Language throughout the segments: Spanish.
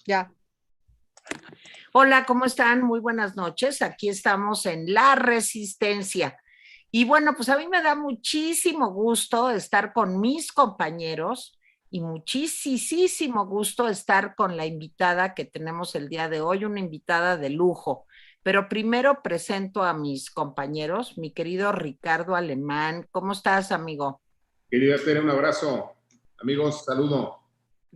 Ya. Hola, ¿cómo están? Muy buenas noches. Aquí estamos en La Resistencia. Y bueno, pues a mí me da muchísimo gusto estar con mis compañeros y muchísimo gusto estar con la invitada que tenemos el día de hoy, una invitada de lujo. Pero primero presento a mis compañeros, mi querido Ricardo Alemán. ¿Cómo estás, amigo? Querida Tere, un abrazo. Amigos, saludo.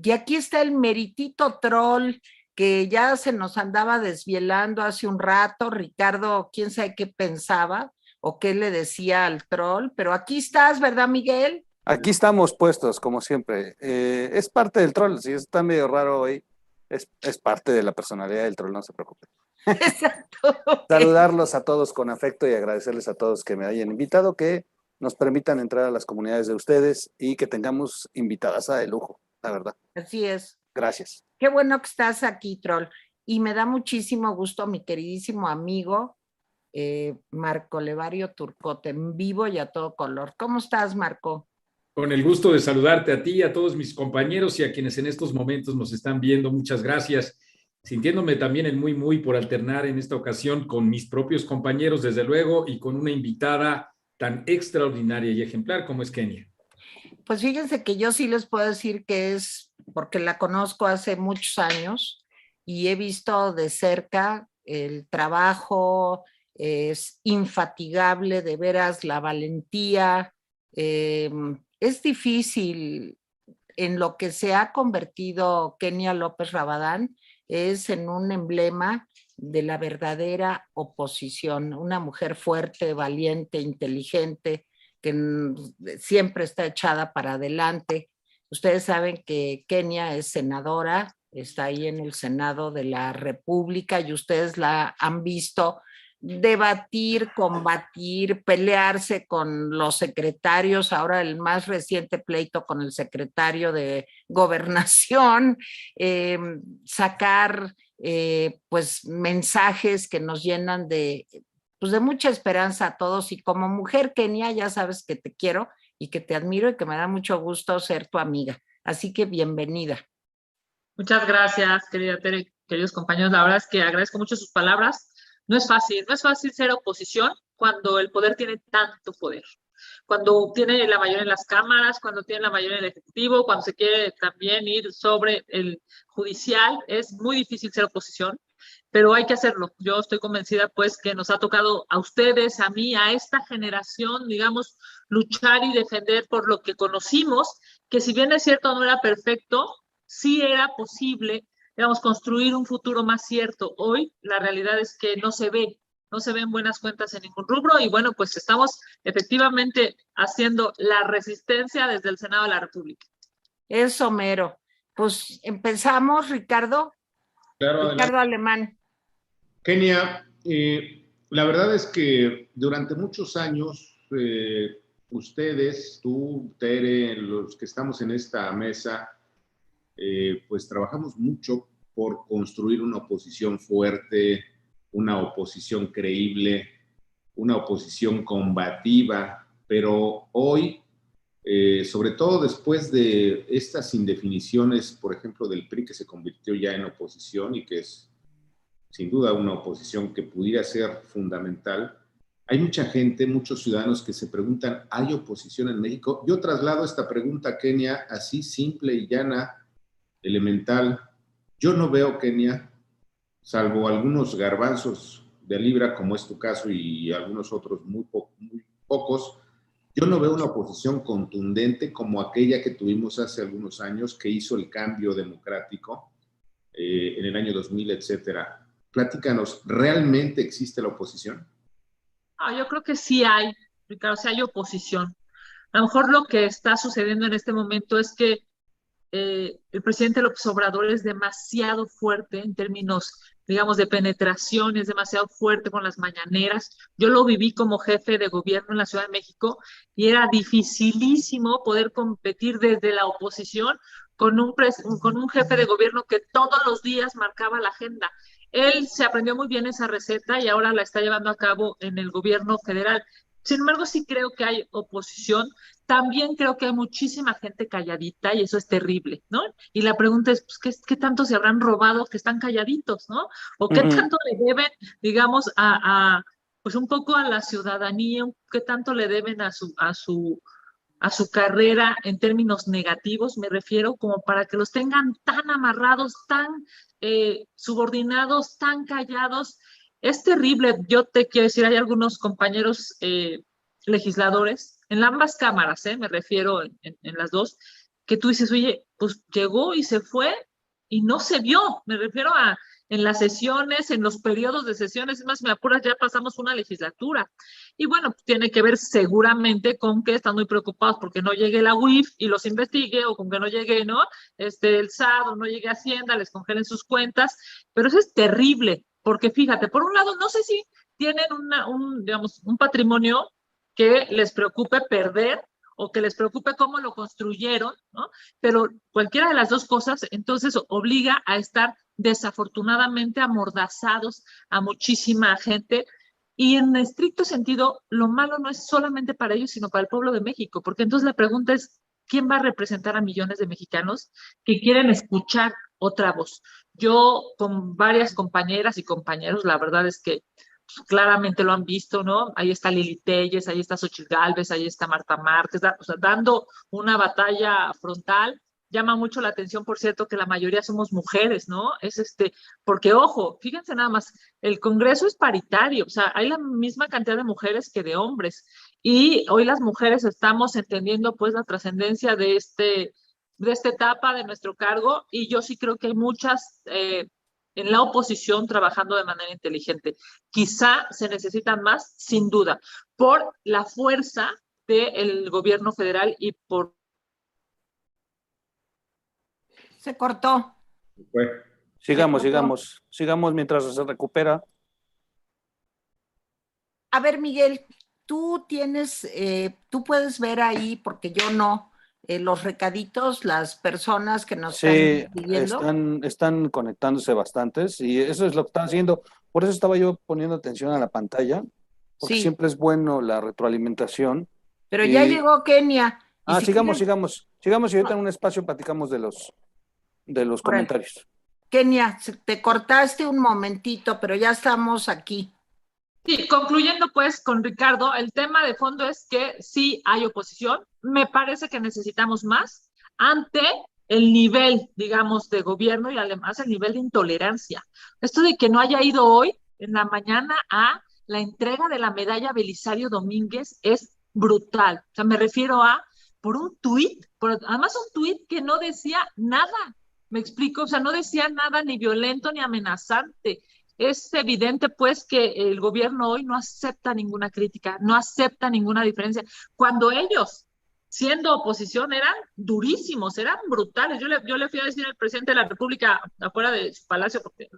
Y aquí está el meritito troll que ya se nos andaba desvielando hace un rato. Ricardo, quién sabe qué pensaba o qué le decía al troll, pero aquí estás, ¿verdad, Miguel? Aquí estamos puestos, como siempre. Es parte del troll, si está medio raro hoy, es parte de la personalidad del troll, no se preocupen. Exacto. Okay. Saludarlos a todos con afecto y agradecerles a todos que me hayan invitado, que nos permitan entrar a las comunidades de ustedes y que tengamos invitadas de lujo, la verdad. Así es. Gracias. Qué bueno que estás aquí, troll. Y me da muchísimo gusto, mi queridísimo amigo Marco Levario Turcotte, en vivo y a todo color. ¿Cómo estás, Marco? Con el gusto de saludarte a ti y a todos mis compañeros y a quienes en estos momentos nos están viendo. Muchas gracias. Sintiéndome también el muy por alternar en esta ocasión con mis propios compañeros, desde luego, y con una invitada tan extraordinaria y ejemplar como es Kenia. Pues fíjense que yo sí les puedo decir que es porque la conozco hace muchos años y he visto de cerca el trabajo, es infatigable, de veras, la valentía. Es difícil en lo que se ha convertido Kenia López Rabadán, es en un emblema de la verdadera oposición, una mujer fuerte, valiente, inteligente, que siempre está echada para adelante. Ustedes saben que Kenia es senadora, está ahí en el Senado de la República y ustedes la han visto debatir, combatir, pelearse con los secretarios, ahora el más reciente pleito con el secretario de Gobernación, sacar pues mensajes que nos llenan pues de mucha esperanza a todos. Y como mujer, Kenia, ya sabes que te quiero y que te admiro y que me da mucho gusto ser tu amiga. Así que bienvenida. Muchas gracias, querida Tere, queridos compañeros. La verdad es que agradezco mucho sus palabras. No es fácil ser oposición cuando el poder tiene tanto poder. Cuando tiene la mayoría en las cámaras, cuando tiene la mayoría en el Ejecutivo, cuando se quiere también ir sobre el judicial, es muy difícil ser oposición, pero hay que hacerlo. Yo estoy convencida, pues, que nos ha tocado a ustedes, a mí, a esta generación, digamos, luchar y defender por lo que conocimos, que si bien es cierto no era perfecto, sí era posible, digamos, construir un futuro más cierto. Hoy la realidad es que no se ven buenas cuentas en ningún rubro y bueno, pues estamos efectivamente haciendo la resistencia desde el Senado de la República. Eso, mero. Pues empezamos, Ricardo. Claro, Ricardo Alemán. Kenia, la verdad es que durante muchos años, ustedes, tú, Tere, los que estamos en esta mesa, pues trabajamos mucho por construir una oposición fuerte, una oposición creíble, una oposición combativa, pero hoy, sobre todo después de estas indefiniciones, por ejemplo, del PRI que se convirtió ya en oposición y que es sin duda una oposición que pudiera ser fundamental, hay mucha gente, muchos ciudadanos que se preguntan, ¿hay oposición en México? Yo traslado esta pregunta a Kenia así simple y llana, elemental. Yo no veo, Kenia, salvo algunos garbanzos de libra, como es tu caso, y algunos otros muy pocos, yo no veo una oposición contundente como aquella que tuvimos hace algunos años, que hizo el cambio democrático en el año 2000, etcétera. Platícanos, ¿realmente existe la oposición? Yo creo que sí hay, Ricardo, sí hay oposición. A lo mejor lo que está sucediendo en este momento es que el presidente López Obrador es demasiado fuerte en términos, digamos, de penetración, es demasiado fuerte con las mañaneras. Yo lo viví como jefe de gobierno en la Ciudad de México y era dificilísimo poder competir desde la oposición con un jefe de gobierno que todos los días marcaba la agenda. Él se aprendió muy bien esa receta y ahora la está llevando a cabo en el gobierno federal. Sin embargo, sí creo que hay oposición. También creo que hay muchísima gente calladita y eso es terrible, ¿no? Y la pregunta es, pues, ¿qué tanto se habrán robado que están calladitos, ¿no? ¿O qué Ujú. tanto le deben, digamos, pues un poco a la ciudadanía, qué tanto le deben a su carrera en términos negativos, me refiero, como para que los tengan tan amarrados, tan subordinados, tan callados? Es terrible. Yo te quiero decir, hay algunos compañeros legisladores en ambas cámaras, me refiero en las dos, que tú dices, oye, pues llegó y se fue y no se vio. Me refiero a en las sesiones, en los periodos de sesiones, es más, me apuras, ya pasamos una legislatura. Y bueno, tiene que ver seguramente con que están muy preocupados porque no llegue la UIF y los investigue, o con que no llegue, ¿no? El SAT, o no llegue Hacienda, les congelen sus cuentas, pero eso es terrible, porque fíjate, por un lado, no sé si tienen digamos, un patrimonio que les preocupe perder o que les preocupe cómo lo construyeron, ¿no? Pero cualquiera de las dos cosas, entonces obliga a estar desafortunadamente amordazados a muchísima gente. Y en estricto sentido, lo malo no es solamente para ellos, sino para el pueblo de México, porque entonces la pregunta es, ¿quién va a representar a millones de mexicanos que quieren escuchar otra voz? Yo con varias compañeras y compañeros, la verdad es que pues, claramente lo han visto, ¿no? Ahí está Lili Telles, ahí está Xochitl Gálvez, ahí está Marta Márquez, o sea, dando una batalla frontal. Llama mucho la atención, por cierto, que la mayoría somos mujeres, ¿no? Porque ojo, fíjense nada más, el Congreso es paritario, o sea, hay la misma cantidad de mujeres que de hombres. Y hoy las mujeres estamos entendiendo pues la trascendencia de esta etapa de nuestro cargo, y yo sí creo que hay muchas en la oposición trabajando de manera inteligente. Quizá se necesitan más, sin duda, por la fuerza del gobierno federal y por... Se cortó. Fue. Se Sigamos, cortó. sigamos mientras se recupera. A ver, Miguel, tú puedes ver ahí, porque yo no, los recaditos, las personas que nos están Sí, siguiendo. están conectándose bastantes y eso es lo que están haciendo. Por eso estaba yo poniendo atención a la pantalla, porque Sí, siempre es bueno la retroalimentación. pero ya Y, llegó Kenia. Y si sigamos, quieres, sigamos y ahorita en un espacio platicamos de los órale, comentarios. Kenia, te cortaste un momentito, pero ya estamos aquí. Sí, concluyendo pues con Ricardo, el tema de fondo es que sí hay oposición. Me parece que necesitamos más ante el nivel, digamos, de gobierno y además el nivel de intolerancia. Esto de que no haya ido hoy en la mañana a la entrega de la medalla Belisario Domínguez es brutal. O sea, me refiero a por un tuit, además un tuit que no decía nada. ¿Me explico? O sea, no decía nada ni violento ni amenazante. Es evidente, pues, que el gobierno hoy no acepta ninguna crítica, no acepta ninguna diferencia, cuando ellos, siendo oposición, eran durísimos, eran brutales. Yo le fui a decir al presidente de la República afuera de su palacio, porque,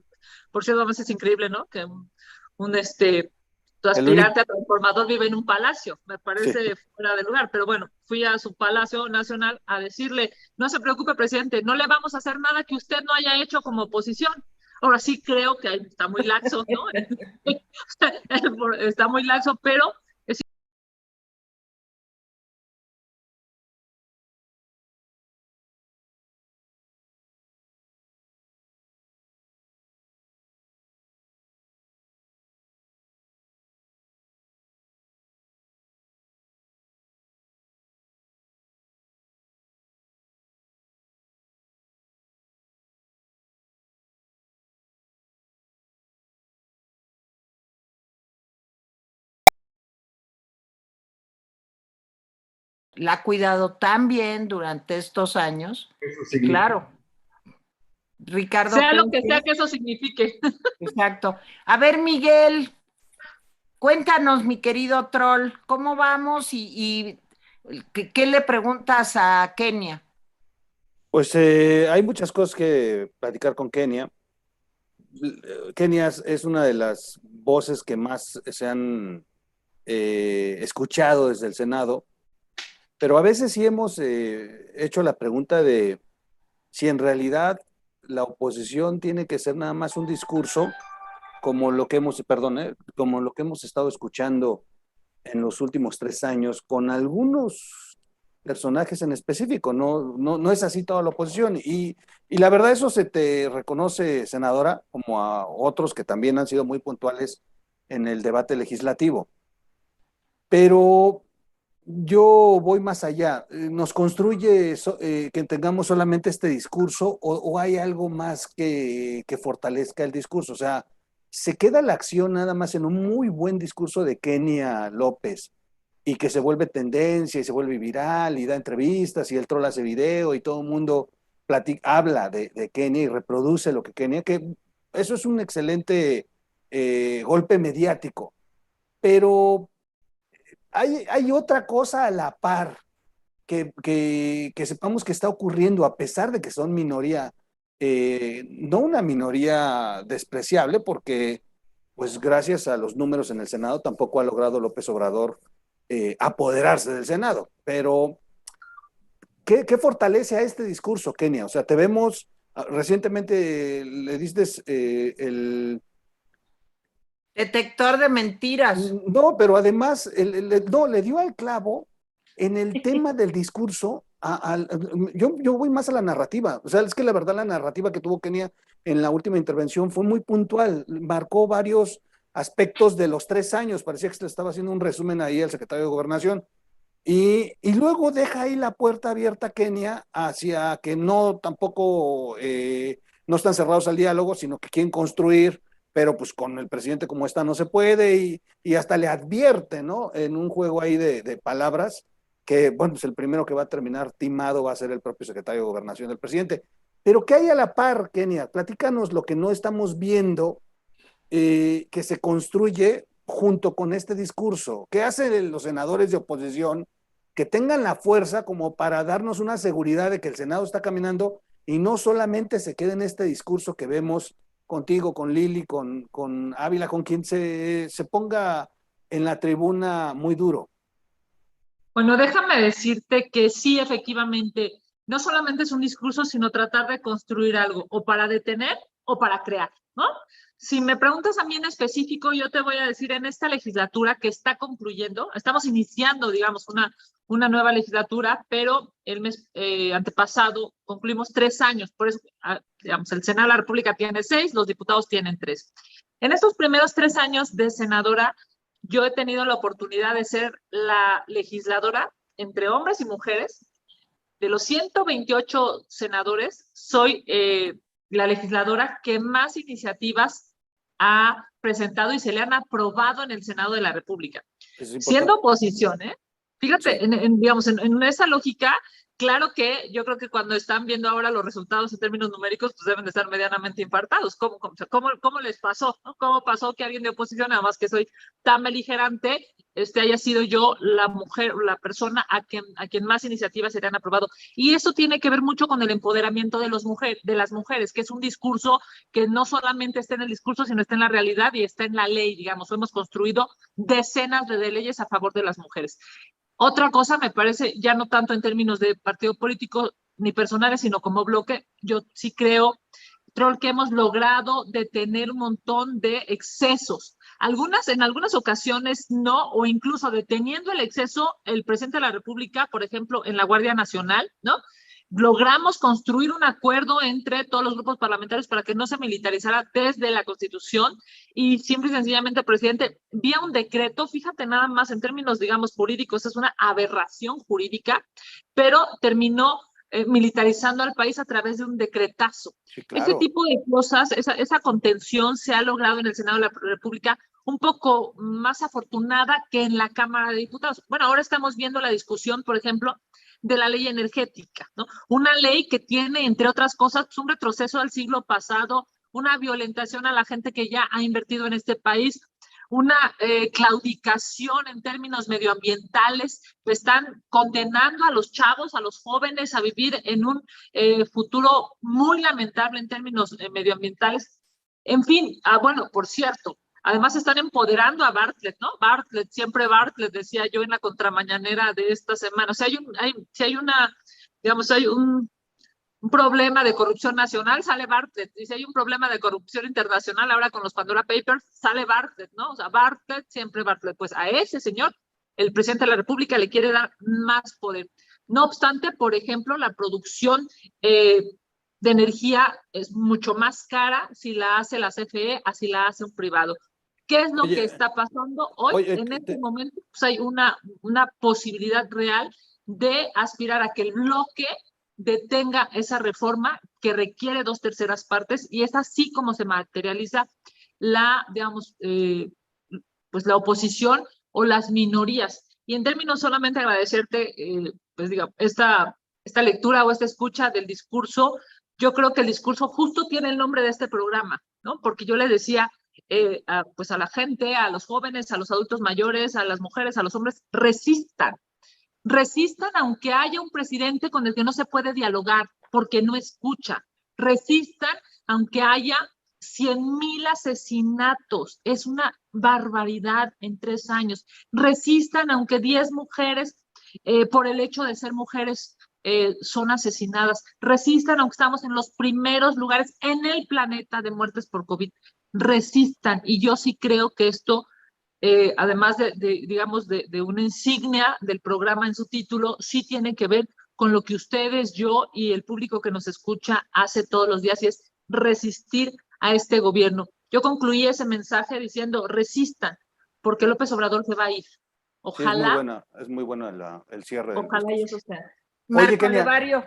por cierto, a veces es increíble, ¿no? Que tu El único, aspirante a transformador vive en un palacio, me sí. parece fuera de lugar, pero bueno, fui a su Palacio Nacional a decirle, no se preocupe, presidente, no le vamos a hacer nada que usted no haya hecho como oposición. Ahora sí creo que está muy laxo, ¿no? Está muy laxo, pero La ha cuidado tan bien durante estos años. Eso Y significa. claro, Ricardo sea lo que sea Pérez, que eso signifique. exacto. A ver, Miguel, cuéntanos, mi querido troll, ¿cómo vamos y qué le preguntas a Kenia? Pues hay muchas cosas que platicar con Kenia. Kenia es una de las voces que más se han escuchado desde el Senado, pero a veces sí hemos hecho la pregunta de si en realidad la oposición tiene que ser nada más un discurso como lo que hemos, perdón, como lo que hemos estado escuchando en los últimos 3 años con algunos personajes en específico, no es así toda la oposición. Y la verdad eso se te reconoce, senadora, como a otros que también han sido muy puntuales en el debate legislativo. Pero yo voy más allá. ¿Nos construye que tengamos solamente este discurso o hay algo más que fortalezca el discurso? O sea, ¿se queda la acción nada más en un muy buen discurso de Kenia López y que se vuelve tendencia y se vuelve viral y da entrevistas y el troll hace video y todo el mundo habla de Kenia y reproduce lo que Kenia, que eso es un excelente golpe mediático, pero hay otra cosa a la par que sepamos que está ocurriendo a pesar de que son minoría, no una minoría despreciable, porque pues gracias a los números en el Senado tampoco ha logrado López Obrador apoderarse del Senado. Pero, ¿qué fortalece a este discurso, Kenia? O sea, te vemos, recientemente le diste el... Detector de mentiras. No, pero además, no, le dio al clavo en el tema del discurso. Yo voy más a la narrativa. O sea, es que la verdad la narrativa que tuvo Kenia en la última intervención fue muy puntual. Marcó varios aspectos de los 3 años. Parecía que se le estaba haciendo un resumen ahí al secretario de Gobernación. Y luego deja ahí la puerta abierta a Kenia hacia que no tampoco no están cerrados al diálogo, sino que quieren construir, pero pues con el presidente como está no se puede y hasta le advierte, ¿no? En un juego ahí de palabras que, bueno, pues el primero que va a terminar timado va a ser el propio secretario de Gobernación del presidente. Pero ¿qué hay a la par, Kenia? Platícanos lo que no estamos viendo que se construye junto con este discurso. ¿Qué hacen los senadores de oposición que tengan la fuerza como para darnos una seguridad de que el Senado está caminando y no solamente se quede en este discurso que vemos contigo, con Lili, con Ávila, con quien se ponga en la tribuna muy duro? Bueno, déjame decirte que sí, efectivamente, no solamente es un discurso, sino tratar de construir algo, o para detener o para crear, ¿no? Si me preguntas a mí en específico, yo te voy a decir, en esta legislatura que está concluyendo, estamos iniciando, digamos, una nueva legislatura, pero el mes antepasado concluimos 3 años, por eso, digamos, el Senado de la República tiene 6, los diputados tienen 3. En estos primeros 3 años de senadora, yo he tenido la oportunidad de ser la legisladora entre hombres y mujeres. De los 128 senadores, soy la legisladora que más iniciativas ha presentado y se le han aprobado en el Senado de la República. Siendo oposición, ¿eh? Fíjate, sí. Digamos, en esa lógica, claro que yo creo que cuando están viendo ahora los resultados en términos numéricos, pues deben de estar medianamente infartados. ¿Cómo les pasó? ¿No? ¿Cómo pasó que alguien de oposición, nada más que soy tan beligerante, haya sido yo la mujer, la persona a quien más iniciativas se le han aprobado? Y eso tiene que ver mucho con el empoderamiento de las mujeres, que es un discurso que no solamente está en el discurso, sino está en la realidad y está en la ley, digamos. Hemos construido decenas de leyes a favor de las mujeres. Otra cosa me parece, ya no tanto en términos de partido político ni personales, sino como bloque, yo sí creo que hemos logrado detener un montón de excesos. En algunas ocasiones no, o incluso deteniendo el exceso, el presidente de la República, por ejemplo, en la Guardia Nacional, ¿no? Logramos construir un acuerdo entre todos los grupos parlamentarios para que no se militarizara desde la Constitución y simple y sencillamente el presidente, vía un decreto, fíjate nada más en términos, digamos, jurídicos, es una aberración jurídica, pero terminó militarizando al país a través de un decretazo. Sí, claro. Ese tipo de cosas, esa contención se ha logrado en el Senado de la República un poco más afortunada que en la Cámara de Diputados. Bueno, ahora estamos viendo la discusión, por ejemplo, de la ley energética, ¿no? Una ley que tiene, entre otras cosas, un retroceso del siglo pasado, una violentación a la gente que ya ha invertido en este país, una claudicación en términos medioambientales, están condenando a los chavos, a los jóvenes a vivir en un futuro muy lamentable en términos medioambientales. En fin, bueno, por cierto, además están empoderando a Bartlett, ¿no? Siempre Bartlett, decía yo en la contramañanera de esta semana. O sea, si hay un problema de corrupción nacional, sale Bartlett. Y si hay un problema de corrupción internacional, ahora con los Pandora Papers, sale Bartlett, ¿no? O sea, siempre Bartlett. Pues a ese señor el presidente de la República le quiere dar más poder. No obstante, por ejemplo, la producción de energía es mucho más cara si la hace la CFE, así la hace un privado. ¿Qué es lo que está pasando hoy? En este momento pues hay una posibilidad real de aspirar a que el bloque detenga esa reforma que requiere 2/3 partes, y es así como se materializa la, digamos, pues la oposición o las minorías. Y en términos solamente agradecerte, pues digamos, esta lectura o esta escucha del discurso. Yo creo que el discurso justo tiene el nombre de este programa, ¿no? Porque yo le decía pues a la gente, a los jóvenes, a los adultos mayores, a las mujeres, a los hombres, resistan aunque haya un presidente con el que no se puede dialogar porque no escucha, resistan aunque haya 100,000 asesinatos, es una barbaridad en 3 años, resistan aunque 10 mujeres por el hecho de ser mujeres son asesinadas, resistan aunque estamos en los primeros lugares en el planeta de muertes por COVID, resistan, y yo sí creo que esto además digamos, de una insignia del programa en su título, sí tiene que ver con lo que ustedes, yo y el público que nos escucha hace todos los días, y es resistir a este gobierno. Yo concluí ese mensaje diciendo, resistan, porque López Obrador se va a ir. Ojalá. Sí, es muy bueno el cierre. Ojalá y eso sea. Marco Levario.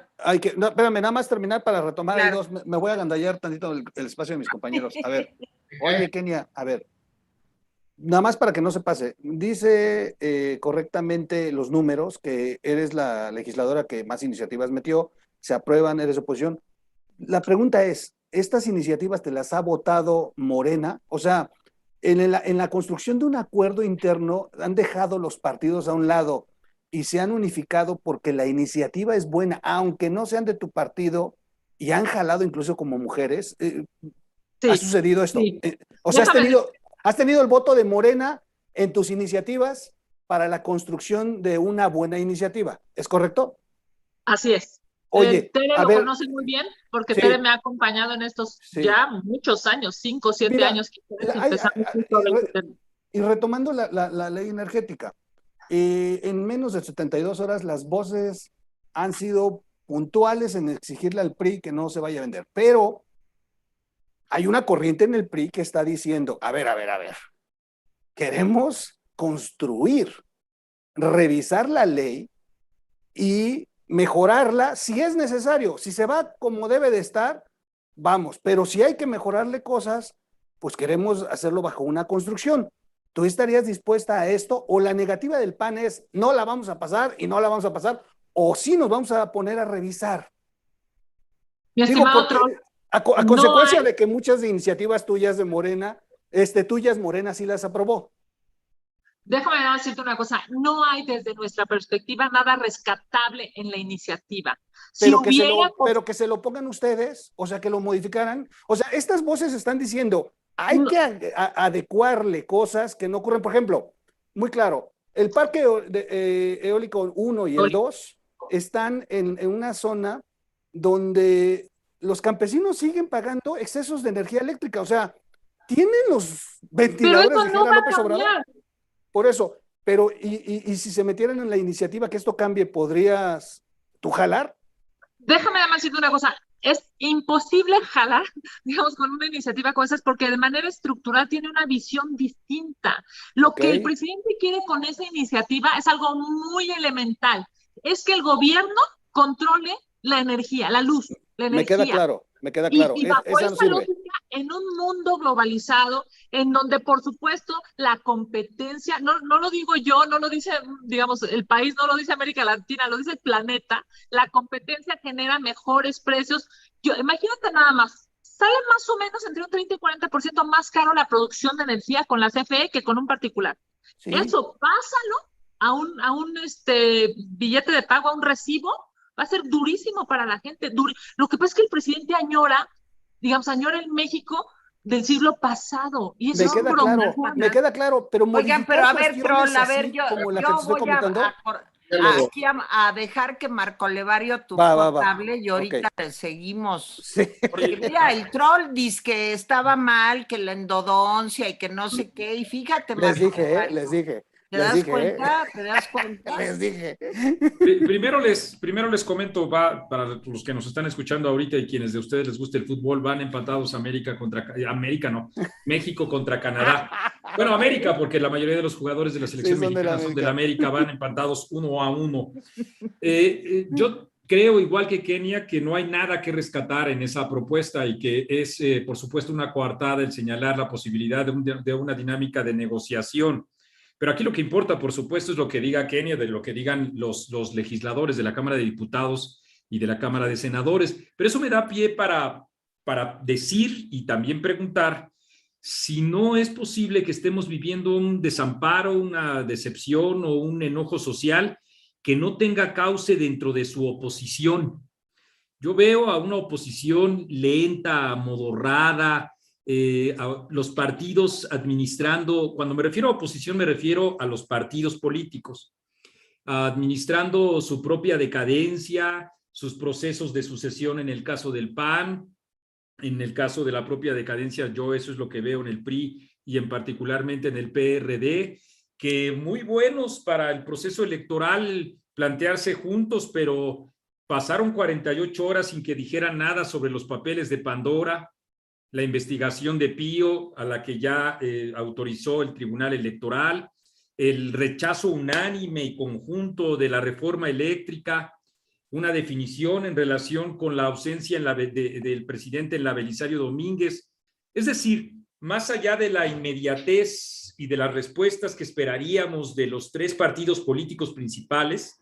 No, espérame, nada más terminar para retomar. Claro. Me voy a agandallar tantito el espacio de mis compañeros. A ver, oye, Kenia, a ver. Nada más para que no se pase, dice correctamente los números, que eres la legisladora que más iniciativas metió, se aprueban, eres oposición. La pregunta es, ¿estas iniciativas te las ha votado Morena? O sea, en la construcción de un acuerdo interno han dejado los partidos a un lado y se han unificado porque la iniciativa es buena, aunque no sean de tu partido, y han jalado incluso como mujeres. Sí, ¿ha sucedido esto? Sí. O sea, ¿has tenido el voto de Morena en tus iniciativas para la construcción de una buena iniciativa? ¿Es correcto? Así es. Oye, Tere lo conoce muy bien, porque sí. Tere me ha acompañado en estos ya muchos años, 5 o 7 años. Y retomando la ley energética, en menos de 72 horas las voces han sido puntuales en exigirle al PRI que no se vaya a vender, pero hay una corriente en el PRI que está diciendo, a ver, queremos construir, revisar la ley y mejorarla si es necesario. Si se va como debe de estar, vamos, pero si hay que mejorarle cosas, pues queremos hacerlo bajo una construcción. ¿Tú estarías dispuesta a esto? ¿O la negativa del PAN es, no la vamos a pasar y no la vamos a pasar? ¿O sí nos vamos a poner a revisar? Mi estimado Troll, a consecuencia de que muchas iniciativas tuyas de Morena, Morena sí las aprobó. Déjame decirte una cosa, no hay desde nuestra perspectiva nada rescatable en la iniciativa. Pero que se lo pongan ustedes, o sea, que lo modificaran. O sea, estas voces están diciendo, hay que adecuarle cosas que no ocurren. Por ejemplo, muy claro, el parque eólico 1 y el 2 están en una zona donde los campesinos siguen pagando excesos de energía eléctrica. O sea, tienen los ventiladores de López Obrador. Por eso, pero y si se metieran en la iniciativa que esto cambie, ¿podrías tú jalar? Déjame además decirte una cosa, es imposible jalar, digamos, con una iniciativa como esa, porque de manera estructural tiene una visión distinta. Lo que el presidente quiere con esa iniciativa es algo muy elemental, es que el gobierno controle la energía, la luz, la energía. Me queda claro. Y bajo esa lógica, en un mundo globalizado, en donde, por supuesto, la competencia, no lo digo yo, no lo dice, digamos, el país, no lo dice América Latina, lo dice el planeta, la competencia genera mejores precios. Imagínate nada más, sale más o menos entre un 30 y 40% más caro la producción de energía con la CFE que con un particular. Sí. Eso, pásalo a un billete de pago, a un recibo, va a ser durísimo para la gente. Lo que pasa es que el presidente añora el México del siglo pasado. Y eso me queda claro, pero oigan, pero a ver, Troll, a ver, yo voy aquí a dejar que Marco Levario hable y ahorita seguimos. Sí. Porque mira, el Troll dice que estaba mal, que la endodoncia y que no sé qué, y fíjate, les dije. ¿Te das cuenta? ¿Te das cuenta? Les dije. Primero les comento, para los que nos están escuchando ahorita y quienes de ustedes les guste el fútbol, van empatados México contra Canadá. Bueno, América, porque la mayoría de los jugadores de la selección mexicana son del América, van empatados 1-1. Yo creo, igual que Kenia, que no hay nada que rescatar en esa propuesta y que es, por supuesto, una coartada el señalar la posibilidad de una dinámica de negociación. Pero aquí lo que importa, por supuesto, es lo que diga Kenia, de lo que digan los legisladores de la Cámara de Diputados y de la Cámara de Senadores. Pero eso me da pie para decir y también preguntar si no es posible que estemos viviendo un desamparo, una decepción o un enojo social que no tenga cauce dentro de su oposición. Yo veo a una oposición lenta, amodorrada, a los partidos administrando, cuando me refiero a oposición me refiero a los partidos políticos, administrando su propia decadencia, sus procesos de sucesión en el caso del PAN, en el caso de la propia decadencia, yo eso es lo que veo en el PRI y en particularmente en el PRD, que muy buenos para el proceso electoral plantearse juntos, pero pasaron 48 horas sin que dijeran nada sobre los papeles de Pandora, la investigación de Pío, a la que ya autorizó el Tribunal Electoral, el rechazo unánime y conjunto de la reforma eléctrica, una definición en relación con la ausencia del presidente en la Belisario Domínguez. Es decir, más allá de la inmediatez y de las respuestas que esperaríamos de los tres partidos políticos principales,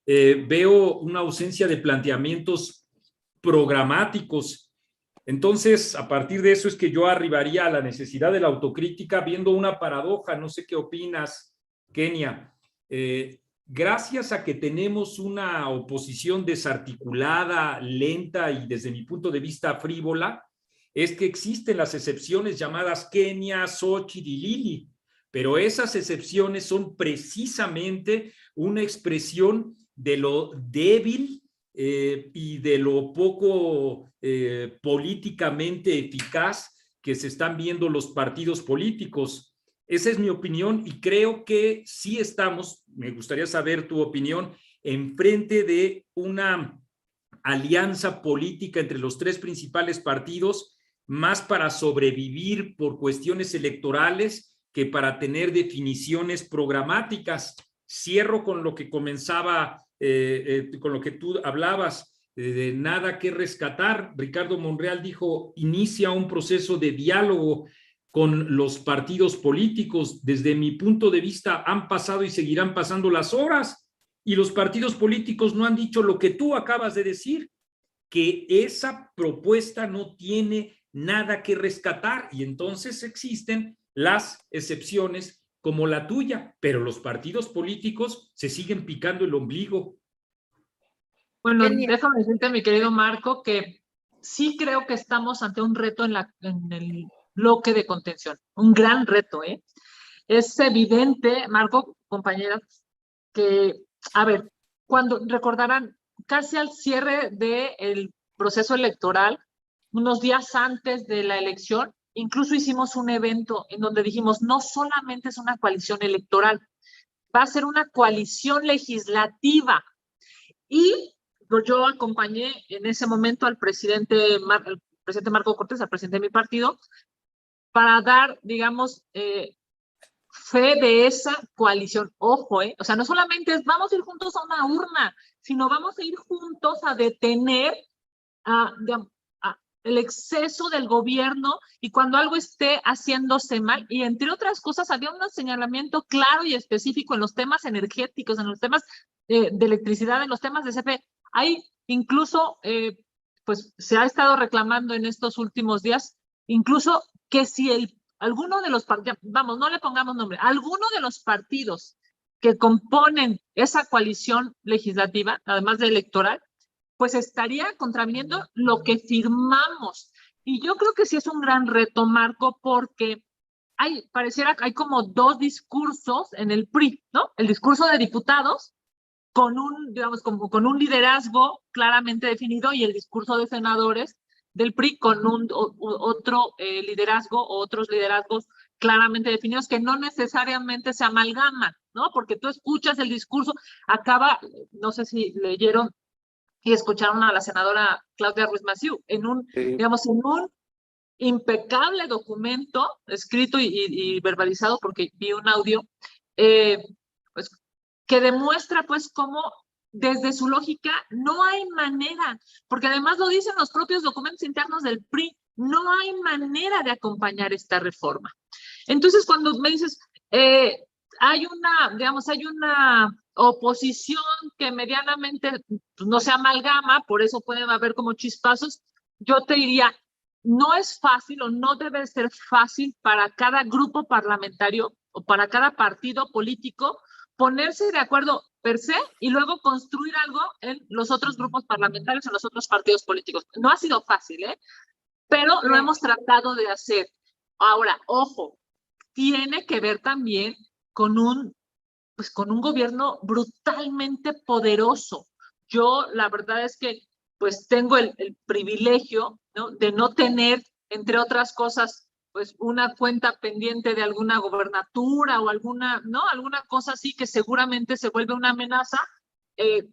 veo una ausencia de planteamientos programáticos. Entonces, a partir de eso es que yo arribaría a la necesidad de la autocrítica viendo una paradoja. No sé qué opinas, Kenia. Gracias a que tenemos una oposición desarticulada, lenta y desde mi punto de vista frívola, es que existen las excepciones llamadas Kenia, Xóchitl y Lili, pero esas excepciones son precisamente una expresión de lo débil y de lo poco políticamente eficaz que se están viendo los partidos políticos. Esa es mi opinión y creo que sí estamos, me gustaría saber tu opinión, enfrente de una alianza política entre los tres principales partidos, más para sobrevivir por cuestiones electorales que para tener definiciones programáticas. Cierro con lo que comenzaba, con lo que tú hablabas, de nada que rescatar. Ricardo Monreal dijo, inicia un proceso de diálogo con los partidos políticos. Desde mi punto de vista han pasado y seguirán pasando las horas y los partidos políticos no han dicho lo que tú acabas de decir, que esa propuesta no tiene nada que rescatar y entonces existen las excepciones como la tuya, pero los partidos políticos se siguen picando el ombligo. Bueno, déjame decirte, mi querido Marco, que sí creo que estamos ante un reto en el bloque de contención, un gran reto, ¿eh? Es evidente, Marco, compañeras, que, a ver, cuando recordarán, casi al cierre del proceso electoral, unos días antes de la elección, incluso hicimos un evento en donde dijimos, no solamente es una coalición electoral, va a ser una coalición legislativa. Y yo acompañé en ese momento al presidente Marco Cortés, al presidente de mi partido, para dar, digamos, fe de esa coalición. Ojo, o sea, no solamente es vamos a ir juntos a una urna, sino vamos a ir juntos a detener el exceso del gobierno y cuando algo esté haciéndose mal, y entre otras cosas había un señalamiento claro y específico en los temas energéticos, en los temas de electricidad, en los temas de CFE. Hay incluso, pues se ha estado reclamando en estos últimos días, incluso que si alguno de los partidos, vamos, no le pongamos nombre, alguno de los partidos que componen esa coalición legislativa, además de electoral, pues estaría contraviniendo lo que firmamos. Y yo creo que sí es un gran reto, Marco, porque pareciera que hay como dos discursos en el PRI, ¿no? El discurso de diputados, con un, digamos, como con un liderazgo claramente definido, y el discurso de senadores del PRI con otro liderazgo o otros liderazgos claramente definidos que no necesariamente se amalgaman, ¿no? Porque tú escuchas el discurso, acaba, no sé si leyeron y escucharon a la senadora Claudia Ruiz Massieu Sí. digamos, en un impecable documento escrito y verbalizado, porque vi un audio, pues, que demuestra pues cómo desde su lógica no hay manera, porque además lo dicen los propios documentos internos del PRI, no hay manera de acompañar esta reforma. Entonces, cuando me dices, hay una oposición que medianamente pues, no se amalgama, por eso pueden haber como chispazos, yo te diría, no es fácil o no debe ser fácil para cada grupo parlamentario o para cada partido político ponerse de acuerdo per se y luego construir algo en los otros grupos parlamentarios, en los otros partidos políticos. No ha sido fácil, pero lo hemos tratado de hacer. Ahora, ojo, tiene que ver también con un gobierno brutalmente poderoso. Yo, la verdad es que, pues, tengo el privilegio, ¿no?, de no tener, entre otras cosas, pues, una cuenta pendiente de alguna gobernatura o alguna cosa así que seguramente se vuelve una amenaza.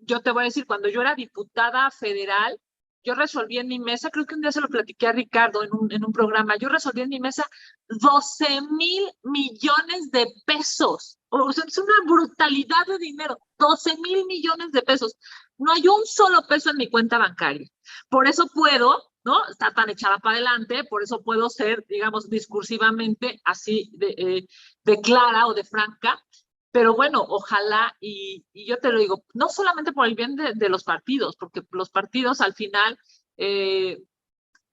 Yo te voy a decir, cuando yo era diputada federal, yo resolví en mi mesa, creo que un día se lo platiqué a Ricardo en un programa, yo resolví en mi mesa 12,000 millones de pesos. O sea, es una brutalidad de dinero, 12,000 millones de pesos. No hay un solo peso en mi cuenta bancaria. Por eso puedo, ¿no?, estar tan echada para adelante, por eso puedo ser, digamos, discursivamente así de clara o de franca. Pero bueno, ojalá, y yo te lo digo, no solamente por el bien de los partidos, porque los partidos al final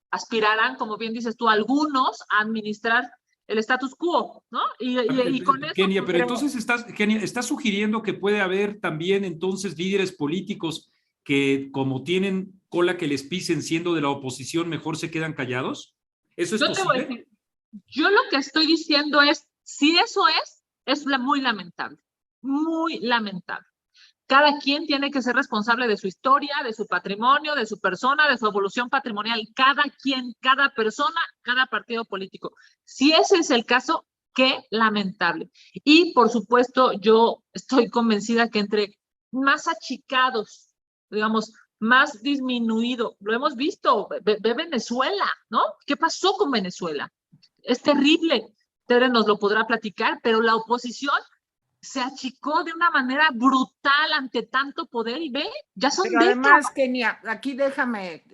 aspirarán, como bien dices tú, algunos a administrar el status quo, ¿no? Y con eso... Kenia, pues, pero entonces estás sugiriendo que puede haber también entonces líderes políticos que como tienen cola que les pisen siendo de la oposición, mejor se quedan callados. ¿Eso es yo te voy a posible? decir, yo lo que estoy diciendo es, si eso es muy lamentable, muy lamentable. Cada quien tiene que ser responsable de su historia, de su patrimonio, de su persona, de su evolución patrimonial. Cada quien, cada persona, cada partido político. Si ese es el caso, qué lamentable. Y por supuesto, yo estoy convencida que entre más achicados, digamos, más disminuido, lo hemos visto, ve Venezuela, ¿no? ¿Qué pasó con Venezuela? Es terrible. Tere nos lo podrá platicar, pero la oposición se achicó de una manera brutal ante tanto poder y ve, ya son Pero décadas. además, Kenia, aquí déjame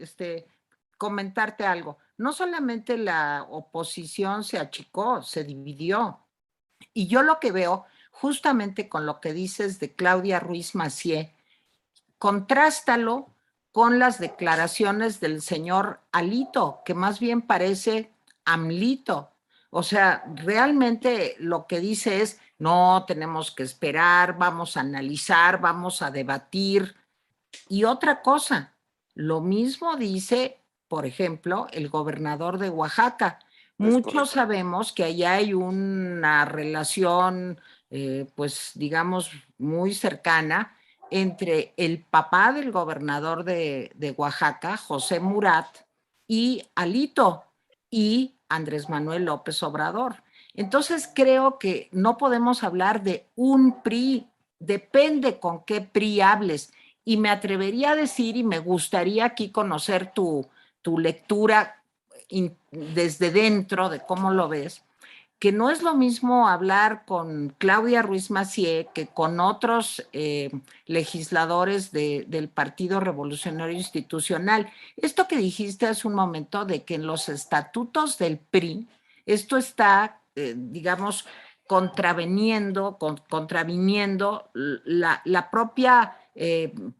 comentarte algo. No solamente la oposición se achicó, se dividió. Y yo lo que veo, justamente con lo que dices de Claudia Ruiz Massieu, contrástalo con las declaraciones del señor Alito, que más bien parece AMLito. O sea, realmente lo que dice es, no, tenemos que esperar, vamos a analizar, vamos a debatir. Y otra cosa, lo mismo dice, por ejemplo, el gobernador de Oaxaca. Muchos sabemos que allá hay una relación, pues digamos, muy cercana entre el papá del gobernador de Oaxaca, José Murat, y Alito y Andrés Manuel López Obrador. Entonces creo que no podemos hablar de un PRI, depende con qué PRI hables. Y me atrevería a decir, y me gustaría aquí conocer tu lectura desde dentro de cómo lo ves, que no es lo mismo hablar con Claudia Ruiz Massieu que con otros legisladores del Partido Revolucionario Institucional. Esto que dijiste hace un momento de que en los estatutos del PRI, esto está, digamos, contraviniendo la propia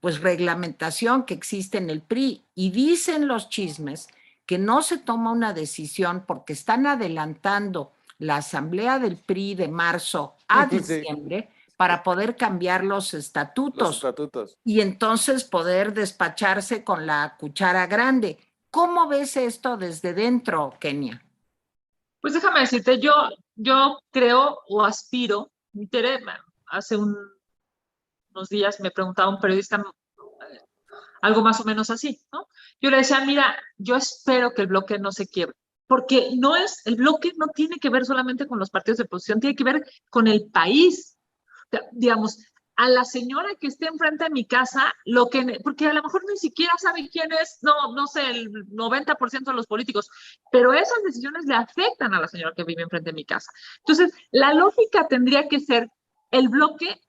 pues reglamentación que existe en el PRI. Y dicen los chismes que no se toma una decisión porque están adelantando la asamblea del PRI de marzo a diciembre para poder cambiar los estatutos y entonces poder despacharse con la cuchara grande. ¿Cómo ves esto desde dentro, Kenia? Pues déjame decirte, yo creo o aspiro, hace unos días me preguntaba un periodista algo más o menos así, ¿no? Yo le decía, mira, yo espero que el bloque no se quiebre. porque el bloque no tiene que ver solamente con los partidos de oposición, tiene que ver con el país. Digamos, a la señora que esté enfrente de mi casa, porque a lo mejor ni siquiera sabe quién es, no sé, el 90% de los políticos, pero esas decisiones le afectan a la señora que vive enfrente de mi casa. Entonces, la lógica tendría que ser el bloque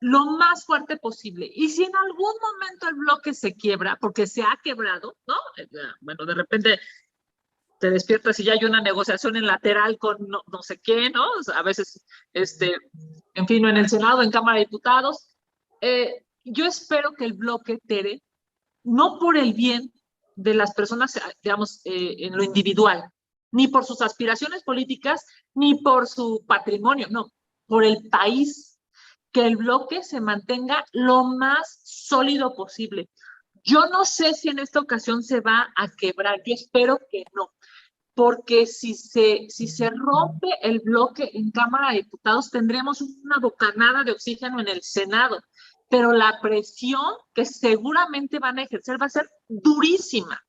lo más fuerte posible. Y si en algún momento el bloque se quiebra, porque se ha quebrado, ¿no? Bueno, de repente te despiertas y ya hay una negociación en lateral con no sé qué, ¿no? O sea, a veces, en fin, en el Senado, en Cámara de Diputados. Yo espero que el bloque, Tere, no por el bien de las personas, digamos, en lo individual, ni por sus aspiraciones políticas, ni por su patrimonio, no, por el país, que el bloque se mantenga lo más sólido posible. Yo no sé si en esta ocasión se va a quebrar, yo espero que no, porque si se rompe el bloque en Cámara de Diputados, tendremos una bocanada de oxígeno en el Senado, pero la presión que seguramente van a ejercer va a ser durísima,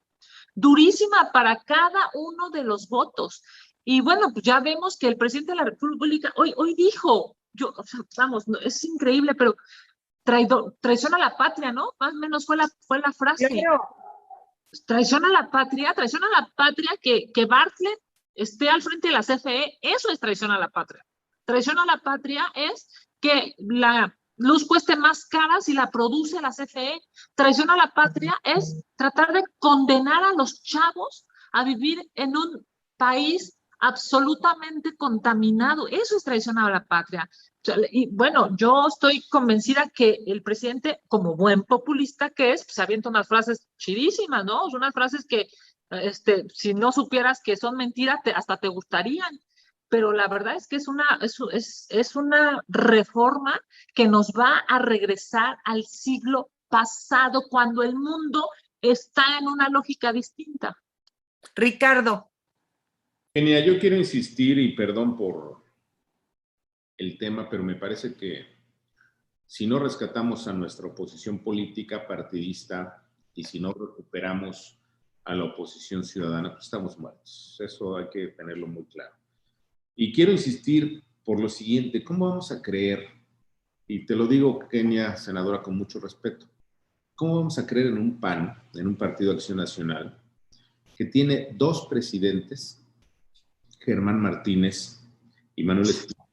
durísima para cada uno de los votos. Y bueno, pues ya vemos que el presidente de la República hoy dijo, o sea, vamos, es increíble, pero traición a la patria, ¿no? Más o menos fue la frase. Claro. Traición a la patria que Bartlett esté al frente de la CFE, eso es traición a la patria. Traición a la patria es que la luz cueste más cara si la produce la CFE. Traición a la patria es tratar de condenar a los chavos a vivir en un país absolutamente contaminado. Eso es traición a la patria. Y bueno, yo estoy convencida que el presidente, como buen populista que es, se avienta unas frases chidísimas, ¿no? Unas frases que, si no supieras que son mentiras, hasta te gustarían. Pero la verdad es que es una reforma que nos va a regresar al siglo pasado, cuando el mundo está en una lógica distinta. Ricardo. Kenia, yo quiero insistir, y perdón por el tema, pero me parece que si no rescatamos a nuestra oposición política partidista y si no recuperamos a la oposición ciudadana, pues estamos muertos. Eso hay que tenerlo muy claro. Y quiero insistir por lo siguiente: ¿cómo vamos a creer? Y te lo digo, Kenia, senadora, con mucho respeto. ¿Cómo vamos a creer en un PAN, en un Partido de Acción Nacional, que tiene 2 presidentes, Germán Martínez y Manuel Espinosa,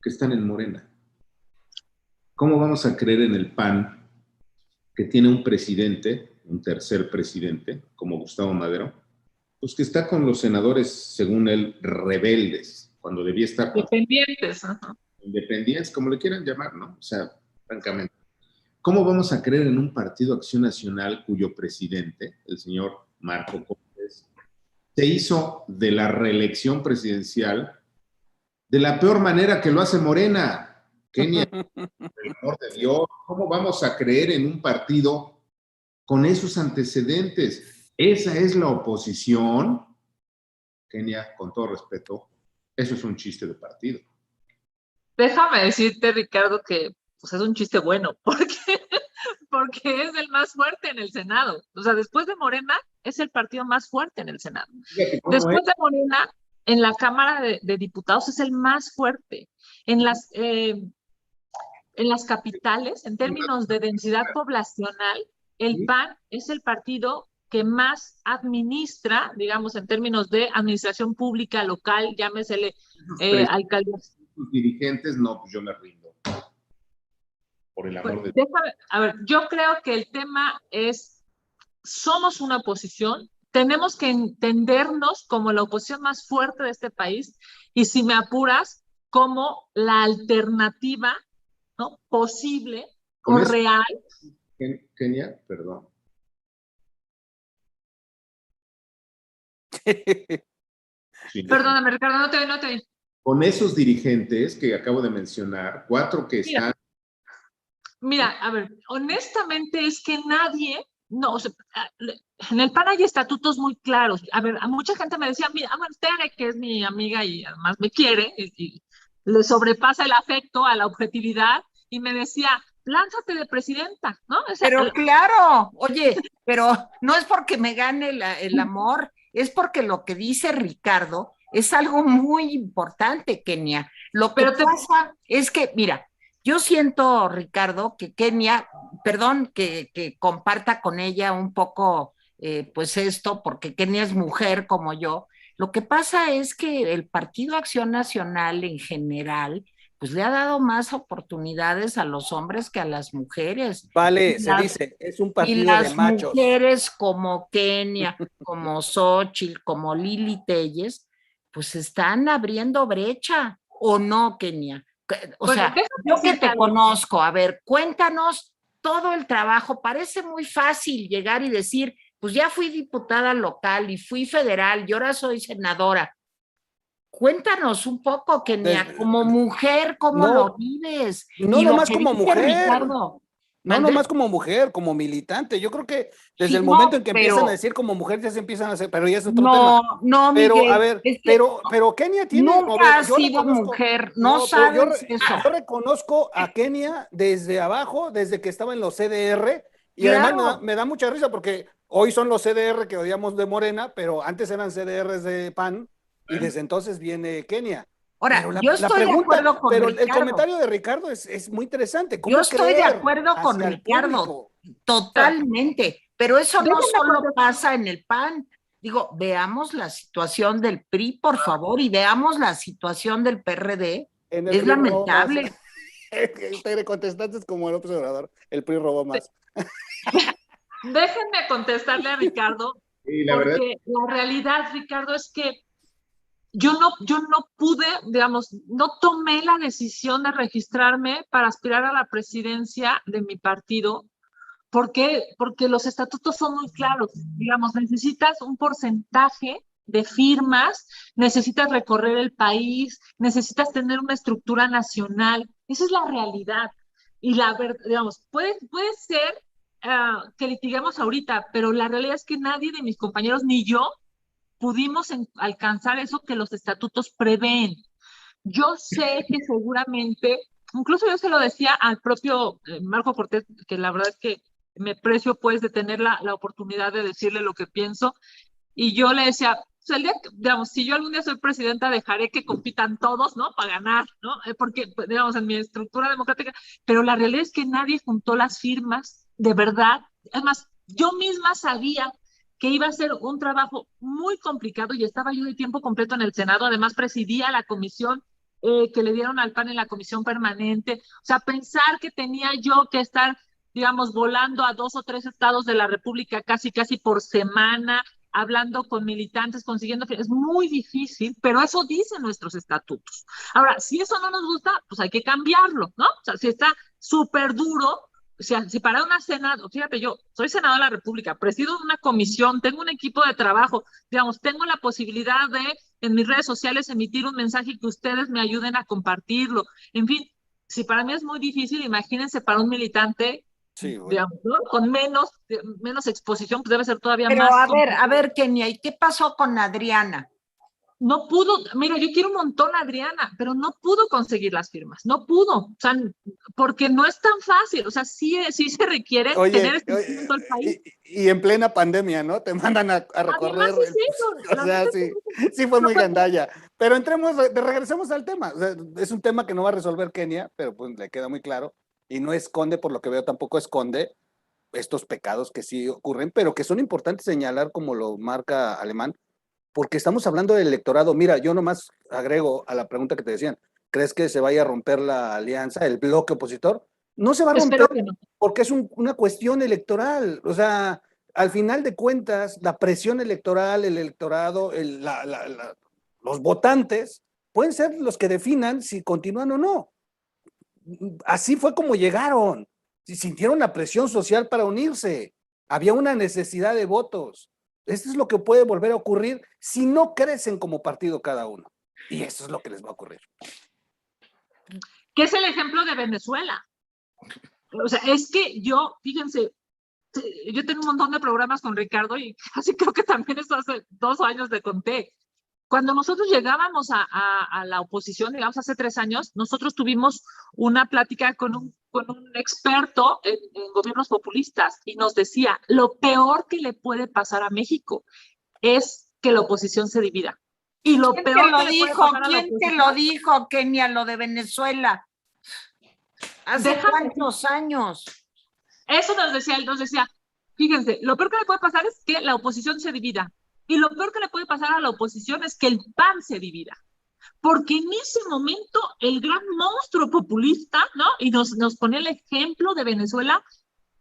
que están en Morena? ¿Cómo vamos a creer en el PAN, que tiene un presidente, un tercer presidente, como Gustavo Madero, pues que está con los senadores, según él, rebeldes, cuando debía estar con Independientes. independientes, como le quieran llamar, ¿no? O sea, francamente. ¿Cómo vamos a creer en un Partido Acción Nacional cuyo presidente, el señor Marco Cortés, se hizo de la reelección presidencial de la peor manera que lo hace Morena? Kenia, por el amor de Dios, ¿cómo vamos a creer en un partido con esos antecedentes? Esa es la oposición. Kenia, con todo respeto, eso es un chiste de partido. Déjame decirte, Ricardo, que pues, es un chiste bueno, porque es el más fuerte en el Senado. O sea, después de Morena, es el partido más fuerte en el Senado. Después de Morena, en la Cámara de Diputados es el más fuerte. En las capitales, en términos de densidad poblacional, el PAN es el partido que más administra, digamos, en términos de administración pública local, llámesele alcaldías. Sus dirigentes, no, pues yo me rindo. Por el amor de Dios. A ver, yo creo que el tema es, somos una oposición, tenemos que entendernos como la oposición más fuerte de este país, y si me apuras, como la alternativa, ¿no?, posible o real. Kenia, perdón. Sí, perdóname, Ricardo, no te vi. Con esos dirigentes que acabo de mencionar, 4 que están... Mira, a ver, honestamente es que nadie, no, o sea, en el PAN hay estatutos muy claros. A ver, a mucha gente me decía, mira, Tere, que es mi amiga y además me quiere, y le sobrepasa el afecto a la objetividad, y me decía, lánzate de presidenta, ¿no? O sea, pero claro, oye, pero no es porque me gane el amor, es porque lo que dice Ricardo es algo muy importante, Kenia. Lo que pasa es que, mira, yo siento, Ricardo, que Kenia, perdón, que comparta con ella un poco, pues esto, porque Kenia es mujer como yo. Lo que pasa es que el Partido Acción Nacional en general, pues le ha dado más oportunidades a los hombres que a las mujeres. Vale, se dice, es un Y partido de las machos. mujeres como Kenia, como Xóchitl, como Lili Telles, pues están abriendo brecha, ¿o no, Kenia? O Bueno, sea, yo que te conozco, a ver, cuéntanos todo el trabajo. Parece muy fácil llegar y decir, pues ya fui diputada local y fui federal y ahora soy senadora. Cuéntanos un poco, Kenia, como mujer, ¿cómo lo vives? No Y lo nomás que como dice mujer. Ricardo. No nomás como mujer, como militante. Yo creo que desde Sí, el momento en que pero, empiezan a decir como mujer, ya se empiezan a hacer, pero ya es otro no, tema. no, Pero, Miguel, a ver, es que pero Kenia tiene, a nunca ver, has yo sido reconozco, mujer, no no, pero sabes eso. yo reconozco a Kenia desde abajo, desde que estaba en los CDR, y además Claro. me da mucha risa porque hoy son los CDR que odiamos de Morena, pero antes eran CDRs de PAN, y desde entonces viene Kenia. Pero Ahora, yo la estoy de pregunta, acuerdo con pero el Ricardo. comentario de Ricardo es muy interesante. Yo ¿Cómo estoy de creer acuerdo con hacia el Ricardo, público? totalmente, pero eso no Déjenme solo contestar. pasa en el PAN. Digo, veamos la situación del PRI, por favor, y veamos la situación del PRD. En el Es PRI robó más. lamentable. Te contestaste como el observador. El PRI robó más. Déjenme contestarle a Ricardo, Y la verdad, porque la realidad, Ricardo, es que yo no pude, digamos, no tomé la decisión de registrarme para aspirar a la presidencia de mi partido. ¿Por qué? Porque los estatutos son muy claros. Digamos, necesitas un porcentaje de firmas, necesitas recorrer el país, necesitas tener una estructura nacional. Esa es la realidad. Y la verdad, digamos, puede ser que litiguemos ahorita, pero la realidad es que nadie de mis compañeros ni yo pudimos alcanzar eso que los estatutos prevén. Yo sé que seguramente, incluso yo se lo decía al propio Marco Cortés, que la verdad es que me precio pues de tener la oportunidad de decirle lo que pienso, y yo le decía, pues, el día que, digamos, si yo algún día soy presidenta, dejaré que compitan todos, ¿no? Para ganar, ¿no? Porque, pues, digamos, en mi estructura democrática, pero la realidad es que nadie juntó las firmas, de verdad. Además, yo misma sabía que iba a ser un trabajo muy complicado y estaba yo de tiempo completo en el Senado, además presidía la comisión que le dieron al PAN en la comisión permanente, o sea, pensar que tenía yo que estar, digamos, volando a 2 o 3 estados de la República casi por semana, hablando con militantes, consiguiendo, es muy difícil, pero eso dicen nuestros estatutos. Ahora, si eso no nos gusta, pues hay que cambiarlo, ¿no? O sea, si está súper duro, o sea, si para una senado, fíjate, yo soy senadora de la República, presido una comisión, tengo un equipo de trabajo, digamos, tengo la posibilidad de en mis redes sociales emitir un mensaje y que ustedes me ayuden a compartirlo. En fin, si para mí es muy difícil, imagínense para un militante, Sí, bueno. digamos, ¿no? Con menos exposición, pues debe ser todavía Pero más a ver, Kenia, ¿y qué pasó con Adriana? No pudo, mira, yo quiero un montón a Adriana, pero no pudo conseguir las firmas, no pudo, o sea, porque no es tan fácil, o sea, sí se requiere tener Oye, estructura en todo el país. y en plena pandemia, ¿no? Te mandan a recorrer. Además es eso, O sea, sí fue muy gandalla. Pero regresemos al tema. O sea, es un tema que no va a resolver Kenia, pero pues le queda muy claro. Y no esconde, por lo que veo, tampoco esconde estos pecados que sí ocurren, pero que son importantes señalar, como lo marca Alemán, porque estamos hablando del electorado. Mira, yo nomás agrego a la pregunta que te decían, ¿crees que se vaya a romper la alianza, el bloque opositor? No se va a romper Espero que no. porque es una cuestión electoral. O sea, al final de cuentas, la presión electoral, el electorado, los votantes, pueden ser los que definan si continúan o no. Así fue como llegaron. Sintieron la presión social para unirse. Había una necesidad de votos. Esto es lo que puede volver a ocurrir si no crecen como partido cada uno. Y eso es lo que les va a ocurrir. ¿Qué es el ejemplo de Venezuela? O sea, es que yo, fíjense, yo tengo un montón de programas con Ricardo y casi creo que también eso hace 2 años le conté. Cuando nosotros llegábamos a la oposición, digamos hace 3 años, nosotros tuvimos una plática con un experto en gobiernos populistas y nos decía, lo peor que le puede pasar a México es que la oposición se divida. Y lo ¿Quién peor te lo que le puede dijo? pasar a la ¿Quién te oposición, lo dijo, Kenia, lo de Venezuela? ¿Hace Déjame cuántos años? eso nos decía, fíjense, lo peor que le puede pasar es que la oposición se divida. Y lo peor que le puede pasar a la oposición es que el PAN se divida. Porque en ese momento el gran monstruo populista, ¿no? Y nos pone el ejemplo de Venezuela,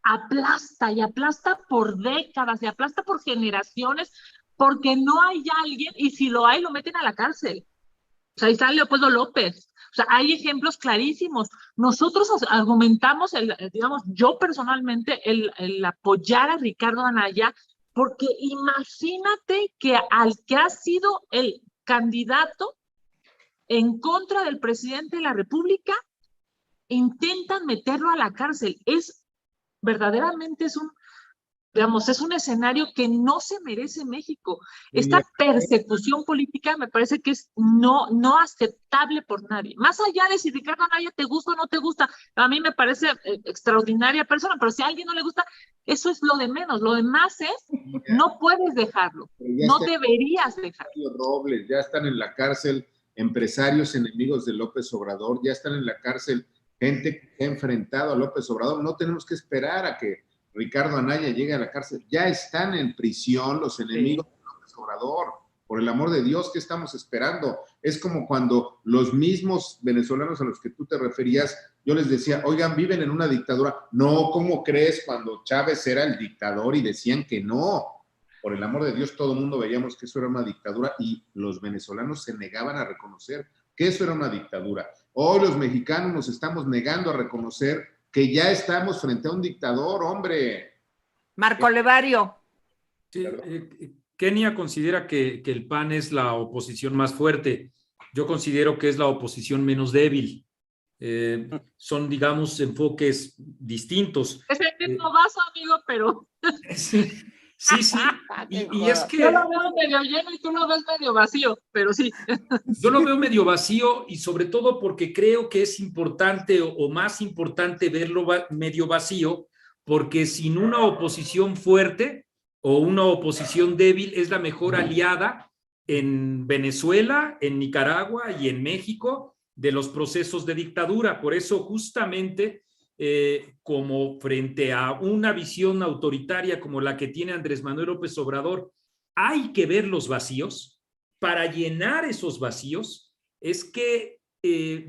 aplasta y aplasta por décadas y aplasta por generaciones, porque no hay alguien, y si lo hay, lo meten a la cárcel. O sea, ahí está Leopoldo López. O sea, hay ejemplos clarísimos. Nosotros argumentamos, digamos, yo personalmente, el apoyar a Ricardo Anaya, porque imagínate que al que ha sido el candidato en contra del presidente de la República, intentan meterlo a la cárcel. Verdaderamente es un escenario que no se merece México. Esta persecución política me parece que es no aceptable por nadie. Más allá de si Ricardo Anaya te gusta o no te gusta, a mí me parece extraordinaria persona, pero si a alguien no le gusta, eso es lo de menos. Lo demás es, no puedes dejarlo, no deberías dejarlo. Robles, ya están en la cárcel empresarios enemigos de López Obrador, ya están en la cárcel gente que ha enfrentado a López Obrador. No tenemos que esperar a que Ricardo Anaya llegue a la cárcel. Ya están en prisión los enemigos de López Obrador. Por el amor de Dios, ¿qué estamos esperando? Es como cuando los mismos venezolanos a los que tú te referías, yo les decía, oigan, viven en una dictadura. No, ¿cómo crees? Cuando Chávez era el dictador y decían que no. Por el amor de Dios, todo el mundo veíamos que eso era una dictadura y los venezolanos se negaban a reconocer que eso era una dictadura. Hoy los mexicanos nos estamos negando a reconocer que ya estamos frente a un dictador, hombre. Marco Levario. Sí, Kenia considera que el PAN es la oposición más fuerte. Yo considero que es la oposición menos débil. Son, digamos, enfoques distintos. Es el mismo vaso, amigo, pero... Sí. Y es que... Yo lo veo medio lleno y tú lo ves medio vacío, pero sí. Yo lo veo medio vacío y sobre todo porque creo que es importante o más importante verlo medio vacío, porque sin una oposición fuerte o una oposición débil es la mejor aliada en Venezuela, en Nicaragua y en México de los procesos de dictadura. Por eso justamente... como frente a una visión autoritaria como la que tiene Andrés Manuel López Obrador, hay que ver los vacíos. Para llenar esos vacíos es que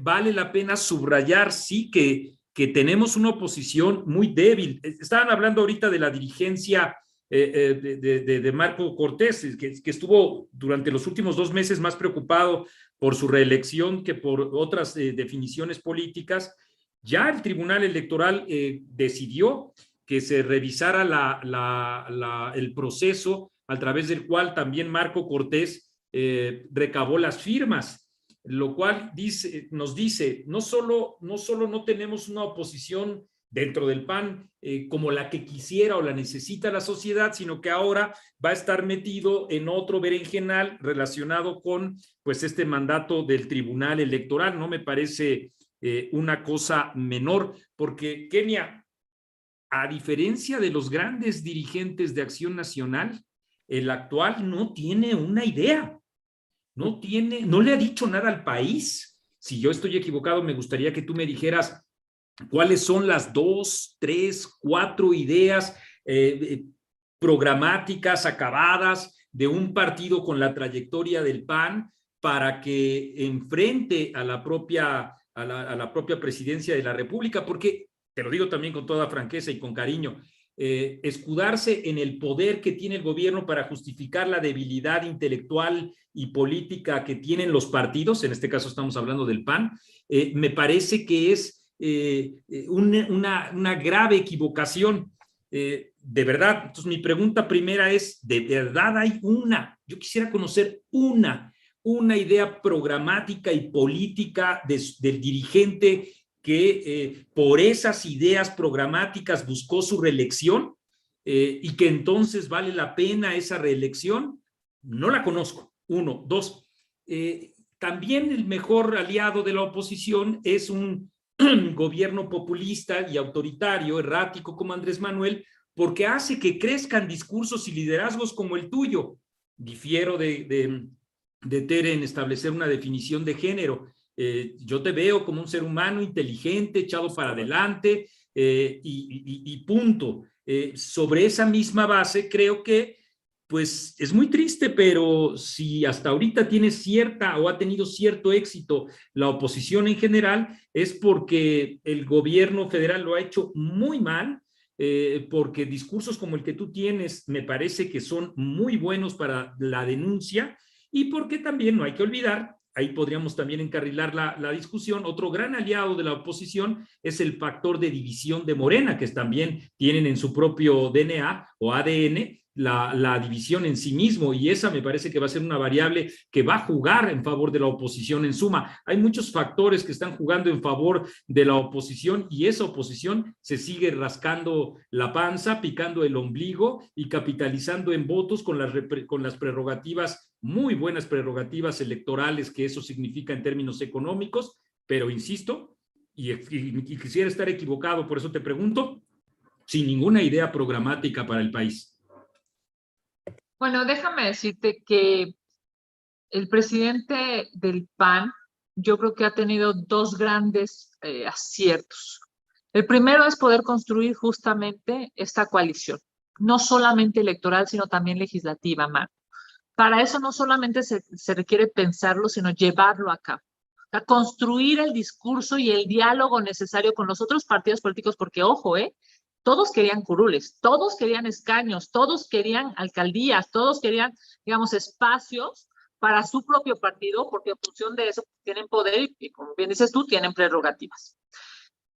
vale la pena subrayar, sí, que tenemos una oposición muy débil. Estaban hablando ahorita de la dirigencia de Marco Cortés, que estuvo durante los últimos 2 meses más preocupado por su reelección que por otras definiciones políticas. Ya el Tribunal Electoral decidió que se revisara el proceso a través del cual también Marco Cortés recabó las firmas, lo cual nos dice, no solo no tenemos una oposición dentro del PAN como la que quisiera o la necesita la sociedad, sino que ahora va a estar metido en otro berenjenal relacionado con pues este mandato del Tribunal Electoral. No me parece una cosa menor, porque Kenia, a diferencia de los grandes dirigentes de Acción Nacional, el actual no tiene una idea, no le ha dicho nada al país. Si yo estoy equivocado, me gustaría que tú me dijeras cuáles son las 2, 3, 4 ideas programáticas acabadas de un partido con la trayectoria del PAN para que enfrente a la propia presidencia de la República, porque, te lo digo también con toda franqueza y con cariño, escudarse en el poder que tiene el gobierno para justificar la debilidad intelectual y política que tienen los partidos, en este caso estamos hablando del PAN, me parece que es una grave equivocación. De verdad, entonces mi pregunta primera es, ¿de verdad hay yo quisiera conocer una idea programática y política del dirigente que por esas ideas programáticas buscó su reelección y que entonces vale la pena esa reelección? No la conozco, 1. 2, también el mejor aliado de la oposición es un gobierno populista y autoritario, errático como Andrés Manuel, porque hace que crezcan discursos y liderazgos como el tuyo. difiero de Tere en establecer una definición de género. Yo te veo como un ser humano inteligente, echado para adelante, y punto. Sobre esa misma base, creo que pues es muy triste, pero si hasta ahorita tiene cierta o ha tenido cierto éxito la oposición en general, es porque el gobierno federal lo ha hecho muy mal, porque discursos como el que tú tienes me parece que son muy buenos para la denuncia, y porque también no hay que olvidar, ahí podríamos también encarrilar la discusión, otro gran aliado de la oposición es el factor de división de Morena, que también tienen en su propio DNA o ADN, la división en sí mismo, y esa me parece que va a ser una variable que va a jugar en favor de la oposición. En suma, hay muchos factores que están jugando en favor de la oposición, y esa oposición se sigue rascando la panza, picando el ombligo y capitalizando en votos con las prerrogativas, muy buenas prerrogativas electorales que eso significa en términos económicos, pero insisto, y quisiera estar equivocado, por eso te pregunto, sin ninguna idea programática para el país. Bueno, déjame decirte que el presidente del PAN, yo creo que ha tenido dos grandes aciertos. El primero es poder construir justamente esta coalición, no solamente electoral, sino también legislativa, Marco. Para eso no solamente se requiere pensarlo, sino llevarlo a cabo. O sea, construir el discurso y el diálogo necesario con los otros partidos políticos, porque, ojo, todos querían curules, todos querían escaños, todos querían alcaldías, todos querían, digamos, espacios para su propio partido, porque en función de eso tienen poder y, como bien dices tú, tienen prerrogativas.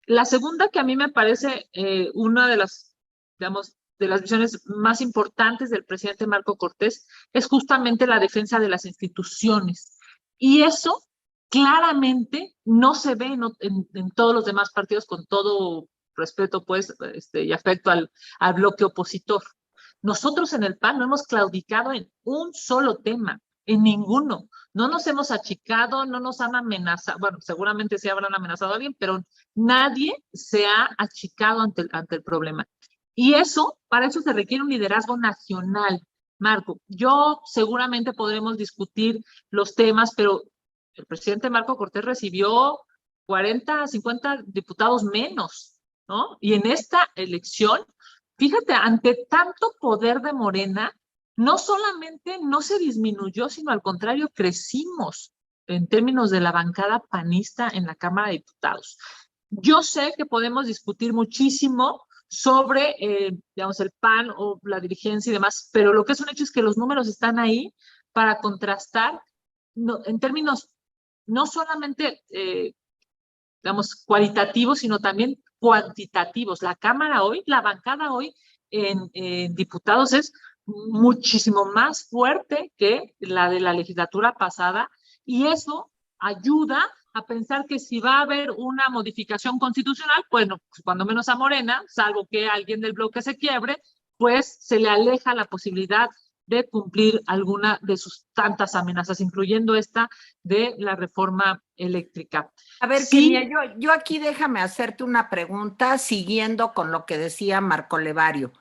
La segunda, que a mí me parece una de las, digamos, de las visiones más importantes del presidente Marco Cortés, es justamente la defensa de las instituciones. Y eso claramente no se ve en todos los demás partidos, con todo respeto, pues, y afecto al bloque opositor. Nosotros en el PAN no hemos claudicado en un solo tema, en ninguno. No nos hemos achicado, no nos han amenazado, bueno, seguramente sí habrán amenazado a alguien, pero nadie se ha achicado ante el problema. Y para eso se requiere un liderazgo nacional. Marco, seguramente podremos discutir los temas, pero el presidente Marco Cortés recibió 40, 50 diputados menos, ¿no? Y en esta elección, fíjate, ante tanto poder de Morena, no solamente no se disminuyó, sino al contrario, crecimos en términos de la bancada panista en la Cámara de Diputados. Yo sé que podemos discutir muchísimo sobre, digamos, el PAN o la dirigencia y demás, pero lo que es un hecho es que los números están ahí para contrastar, en términos no solamente, digamos, cualitativos, sino también cuantitativos. La Cámara hoy, la bancada hoy en diputados es muchísimo más fuerte que la de la legislatura pasada, y eso ayuda a pensar que si va a haber una modificación constitucional, bueno, pues cuando menos a Morena, salvo que alguien del bloque se quiebre, pues se le aleja la posibilidad de cumplir alguna de sus tantas amenazas, incluyendo esta de la reforma eléctrica. A ver, sí. Kenia, yo aquí déjame hacerte una pregunta siguiendo con lo que decía Marco Levario.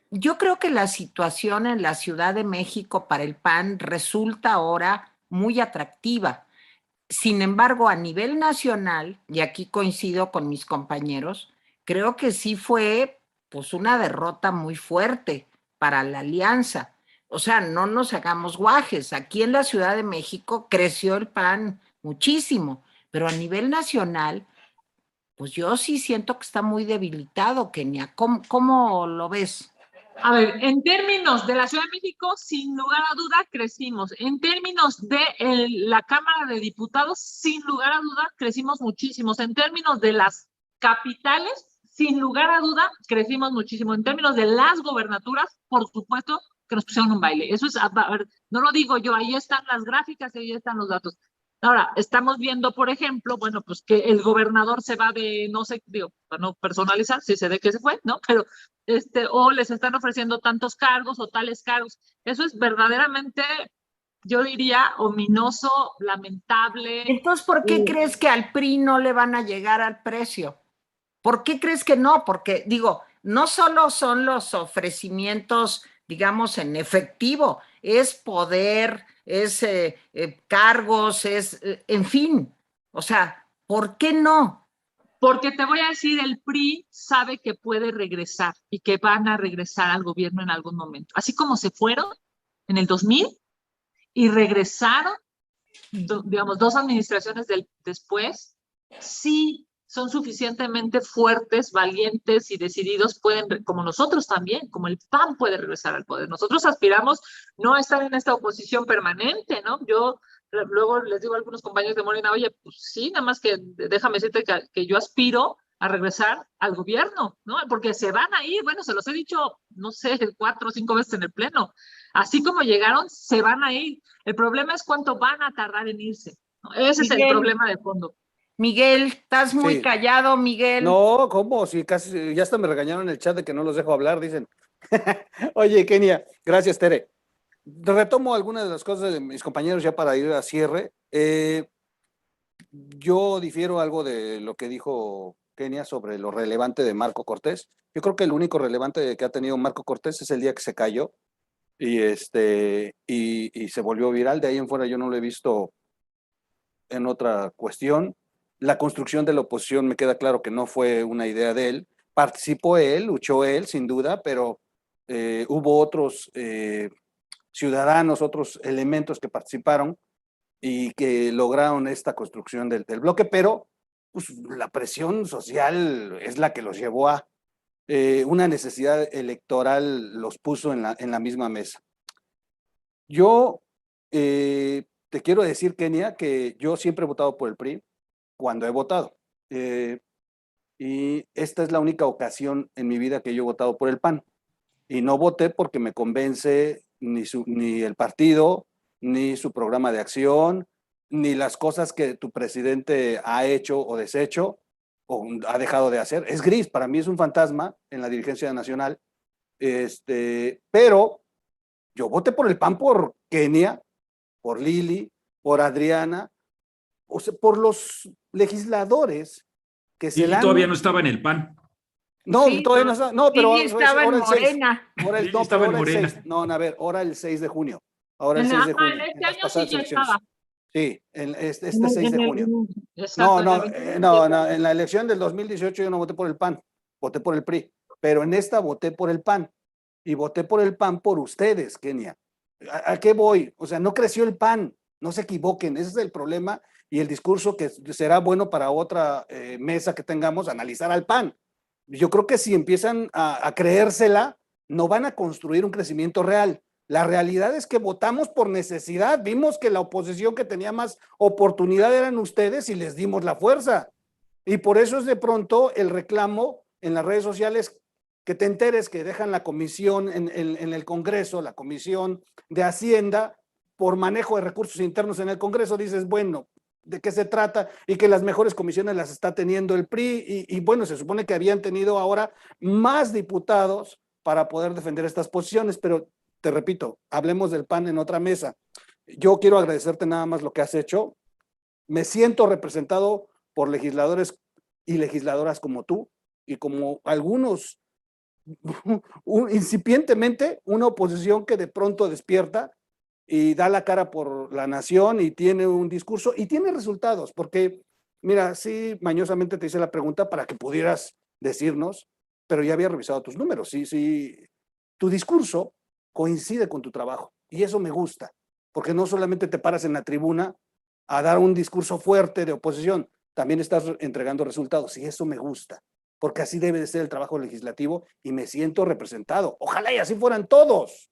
Yo creo que la situación en la Ciudad de México para el PAN resulta ahora muy atractiva. Sin embargo, a nivel nacional, y aquí coincido con mis compañeros, creo que sí fue pues una derrota muy fuerte para la alianza. O sea, no nos hagamos guajes. Aquí en la Ciudad de México creció el PAN muchísimo, pero a nivel nacional, pues yo sí siento que está muy debilitado, Kenia. ¿Cómo lo ves? A ver, en términos de la Ciudad de México, sin lugar a duda, crecimos. En términos de la Cámara de Diputados, sin lugar a duda, crecimos muchísimos. En términos de las capitales, sin lugar a duda, crecimos muchísimo. En términos de las gobernaturas, por supuesto, que nos pusieron un baile. Eso es, a ver, no lo digo yo, ahí están las gráficas y ahí están los datos. Ahora, estamos viendo, por ejemplo, bueno, pues que el gobernador se va de, no sé, digo, para no personalizar, si se ve que se fue, ¿no? Pero, o les están ofreciendo tantos cargos o tales cargos. Eso es verdaderamente, yo diría, ominoso, lamentable. Entonces, ¿por qué crees que al PRI no le van a llegar al precio? ¿Por qué crees que no? Porque, digo, no solo son los ofrecimientos, digamos, en efectivo, es poder, es cargos, es, en fin, o sea, ¿por qué no? Porque te voy a decir, el PRI sabe que puede regresar y que van a regresar al gobierno en algún momento. Así como se fueron en el 2000 y regresaron, digamos, 2 administraciones después, sí son suficientemente fuertes, valientes y decididos, pueden, como nosotros también, como el PAN puede regresar al poder. Nosotros aspiramos no a estar en esta oposición permanente, ¿no? Yo luego les digo a algunos compañeros de Morena, oye, pues sí, nada más que déjame decirte que yo aspiro a regresar al gobierno, ¿no? Porque se van a ir, bueno, se los he dicho, no sé, 4 o 5 veces en el pleno. Así como llegaron, se van a ir. El problema es cuánto van a tardar en irse, ¿no? Ese es el problema de fondo. Miguel, estás muy Sí. callado, Miguel. No, ¿cómo? Si casi, ya hasta me regañaron en el chat de que no los dejo hablar, dicen. Oye, Kenia, gracias, Tere. Retomo algunas de las cosas de mis compañeros ya para ir a cierre. Yo difiero algo de lo que dijo Kenia sobre lo relevante de Marco Cortés. Yo creo que el único relevante que ha tenido Marco Cortés es el día que se cayó y se volvió viral. De ahí en fuera yo no lo he visto en otra cuestión. La construcción de la oposición me queda claro que no fue una idea de él. Participó él, luchó él, sin duda, pero hubo otros ciudadanos, otros elementos que participaron y que lograron esta construcción del bloque, pero pues, la presión social es la que los llevó a una necesidad electoral, los puso en la misma mesa. Yo te quiero decir, Kenia, que yo siempre he votado por el PRI cuando he votado. Y esta es la única ocasión en mi vida que yo he votado por el PAN. Y no voté porque me convence ni el partido, ni su programa de acción, ni las cosas que tu presidente ha hecho o deshecho o ha dejado de hacer. Es gris, para mí es un fantasma en la dirigencia nacional. Pero yo voté por el PAN por Kenia, por Lili, por Adriana, o sea, por los legisladores que se Lili todavía no estaba en el PAN. No, Sí, todavía no está. No, pero Lili estaba en ahora el 6. Morena. Lili estaba en Ahora el Morena. 6. No, a ver, ahora el 6 de junio. Ahora el 6 de junio. En este En las año pasadas sí ya elecciones. estaba. Sí, este 6 de junio. Exacto, No, en la elección del 2018 yo no voté por el PAN, voté por el PRI, pero en esta voté por el PAN y voté por el PAN por ustedes, Kenia. ¿A qué voy? O sea, no creció el PAN, no se equivoquen, ese es el problema y el discurso que será bueno para otra mesa que tengamos, analizar al PAN. Yo creo que si empiezan a creérsela, no van a construir un crecimiento real. La realidad es que votamos por necesidad. Vimos que la oposición que tenía más oportunidad eran ustedes y les dimos la fuerza. Y por eso es de pronto el reclamo en las redes sociales que te enteres que dejan la comisión en el Congreso, la comisión de Hacienda, por manejo de recursos internos en el Congreso. Dices, bueno, ¿de qué se trata? Y que las mejores comisiones las está teniendo el PRI. Y bueno, se supone que habían tenido ahora más diputados para poder defender estas posiciones, pero te repito, hablemos del PAN en otra mesa. Yo quiero agradecerte nada más lo que has hecho. Me siento representado por legisladores y legisladoras como tú y como algunos, incipientemente, una oposición que de pronto despierta y da la cara por la nación y tiene un discurso y tiene resultados, porque, mira, sí, mañosamente te hice la pregunta para que pudieras decirnos, pero ya había revisado tus números, sí, tu discurso coincide con tu trabajo y eso me gusta, porque no solamente te paras en la tribuna a dar un discurso fuerte de oposición, también estás entregando resultados y eso me gusta, porque así debe de ser el trabajo legislativo y me siento representado. Ojalá y así fueran todos.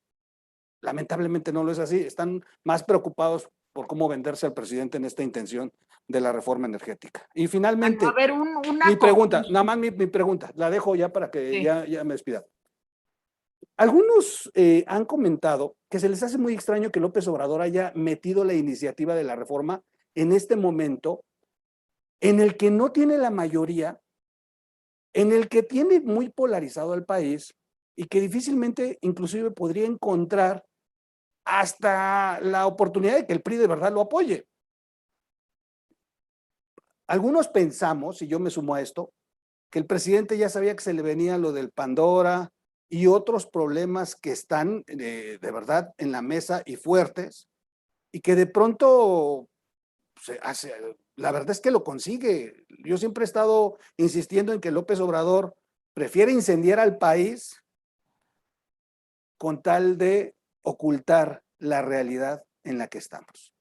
Lamentablemente no lo es así, están más preocupados por cómo venderse al presidente en esta intención de la reforma energética. Y finalmente, Bueno, a ver, mi pregunta, nada más mi pregunta, la dejo ya para que sí. ya me despida. Algunos han comentado que se les hace muy extraño que López Obrador haya metido la iniciativa de la reforma en este momento en el que no tiene la mayoría, en el que tiene muy polarizado al país y que difícilmente inclusive podría encontrar hasta la oportunidad de que el PRI de verdad lo apoye. Algunos pensamos, y yo me sumo a esto, que el presidente ya sabía que se le venía lo del Pandora, y otros problemas que están de verdad en la mesa y fuertes, y que de pronto se hace, la verdad es que lo consigue. Yo siempre he estado insistiendo en que López Obrador prefiere incendiar al país con tal de ocultar la realidad en la que estamos.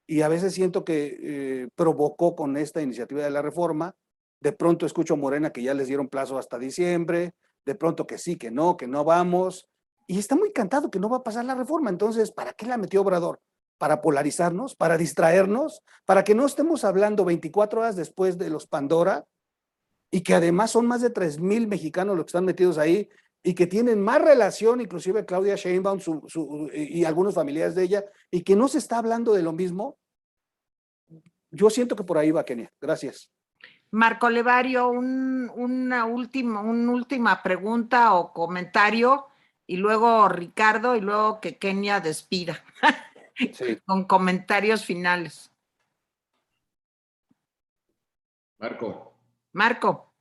Y a veces siento que provocó con esta iniciativa de la reforma. De pronto escucho a Morena que ya les dieron plazo hasta diciembre, de pronto que sí, que no vamos, y está muy cantado que no va a pasar la reforma. Entonces, ¿para qué la metió Obrador? ¿Para polarizarnos? ¿Para distraernos? ¿Para que no estemos hablando 24 horas después de los Pandora? Y que además son más de 3,000 mexicanos los que están metidos ahí y que tienen más relación, inclusive Claudia Sheinbaum y algunos familiares de ella, y que no se está hablando de lo mismo. Yo siento que por ahí va, Kenia. Gracias. Marco Levario, una última pregunta o comentario, y luego Ricardo, y luego que Kenia despida Sí. con comentarios finales. Marco.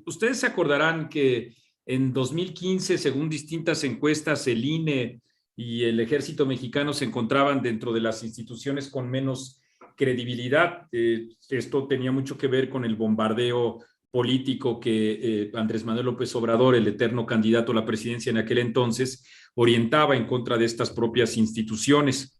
Ustedes se acordarán que en 2015, según distintas encuestas, el INE y el Ejército Mexicano se encontraban dentro de las instituciones con menos credibilidad. Esto tenía mucho que ver con el bombardeo político que Andrés Manuel López Obrador, el eterno candidato a la presidencia en aquel entonces, orientaba en contra de estas propias instituciones.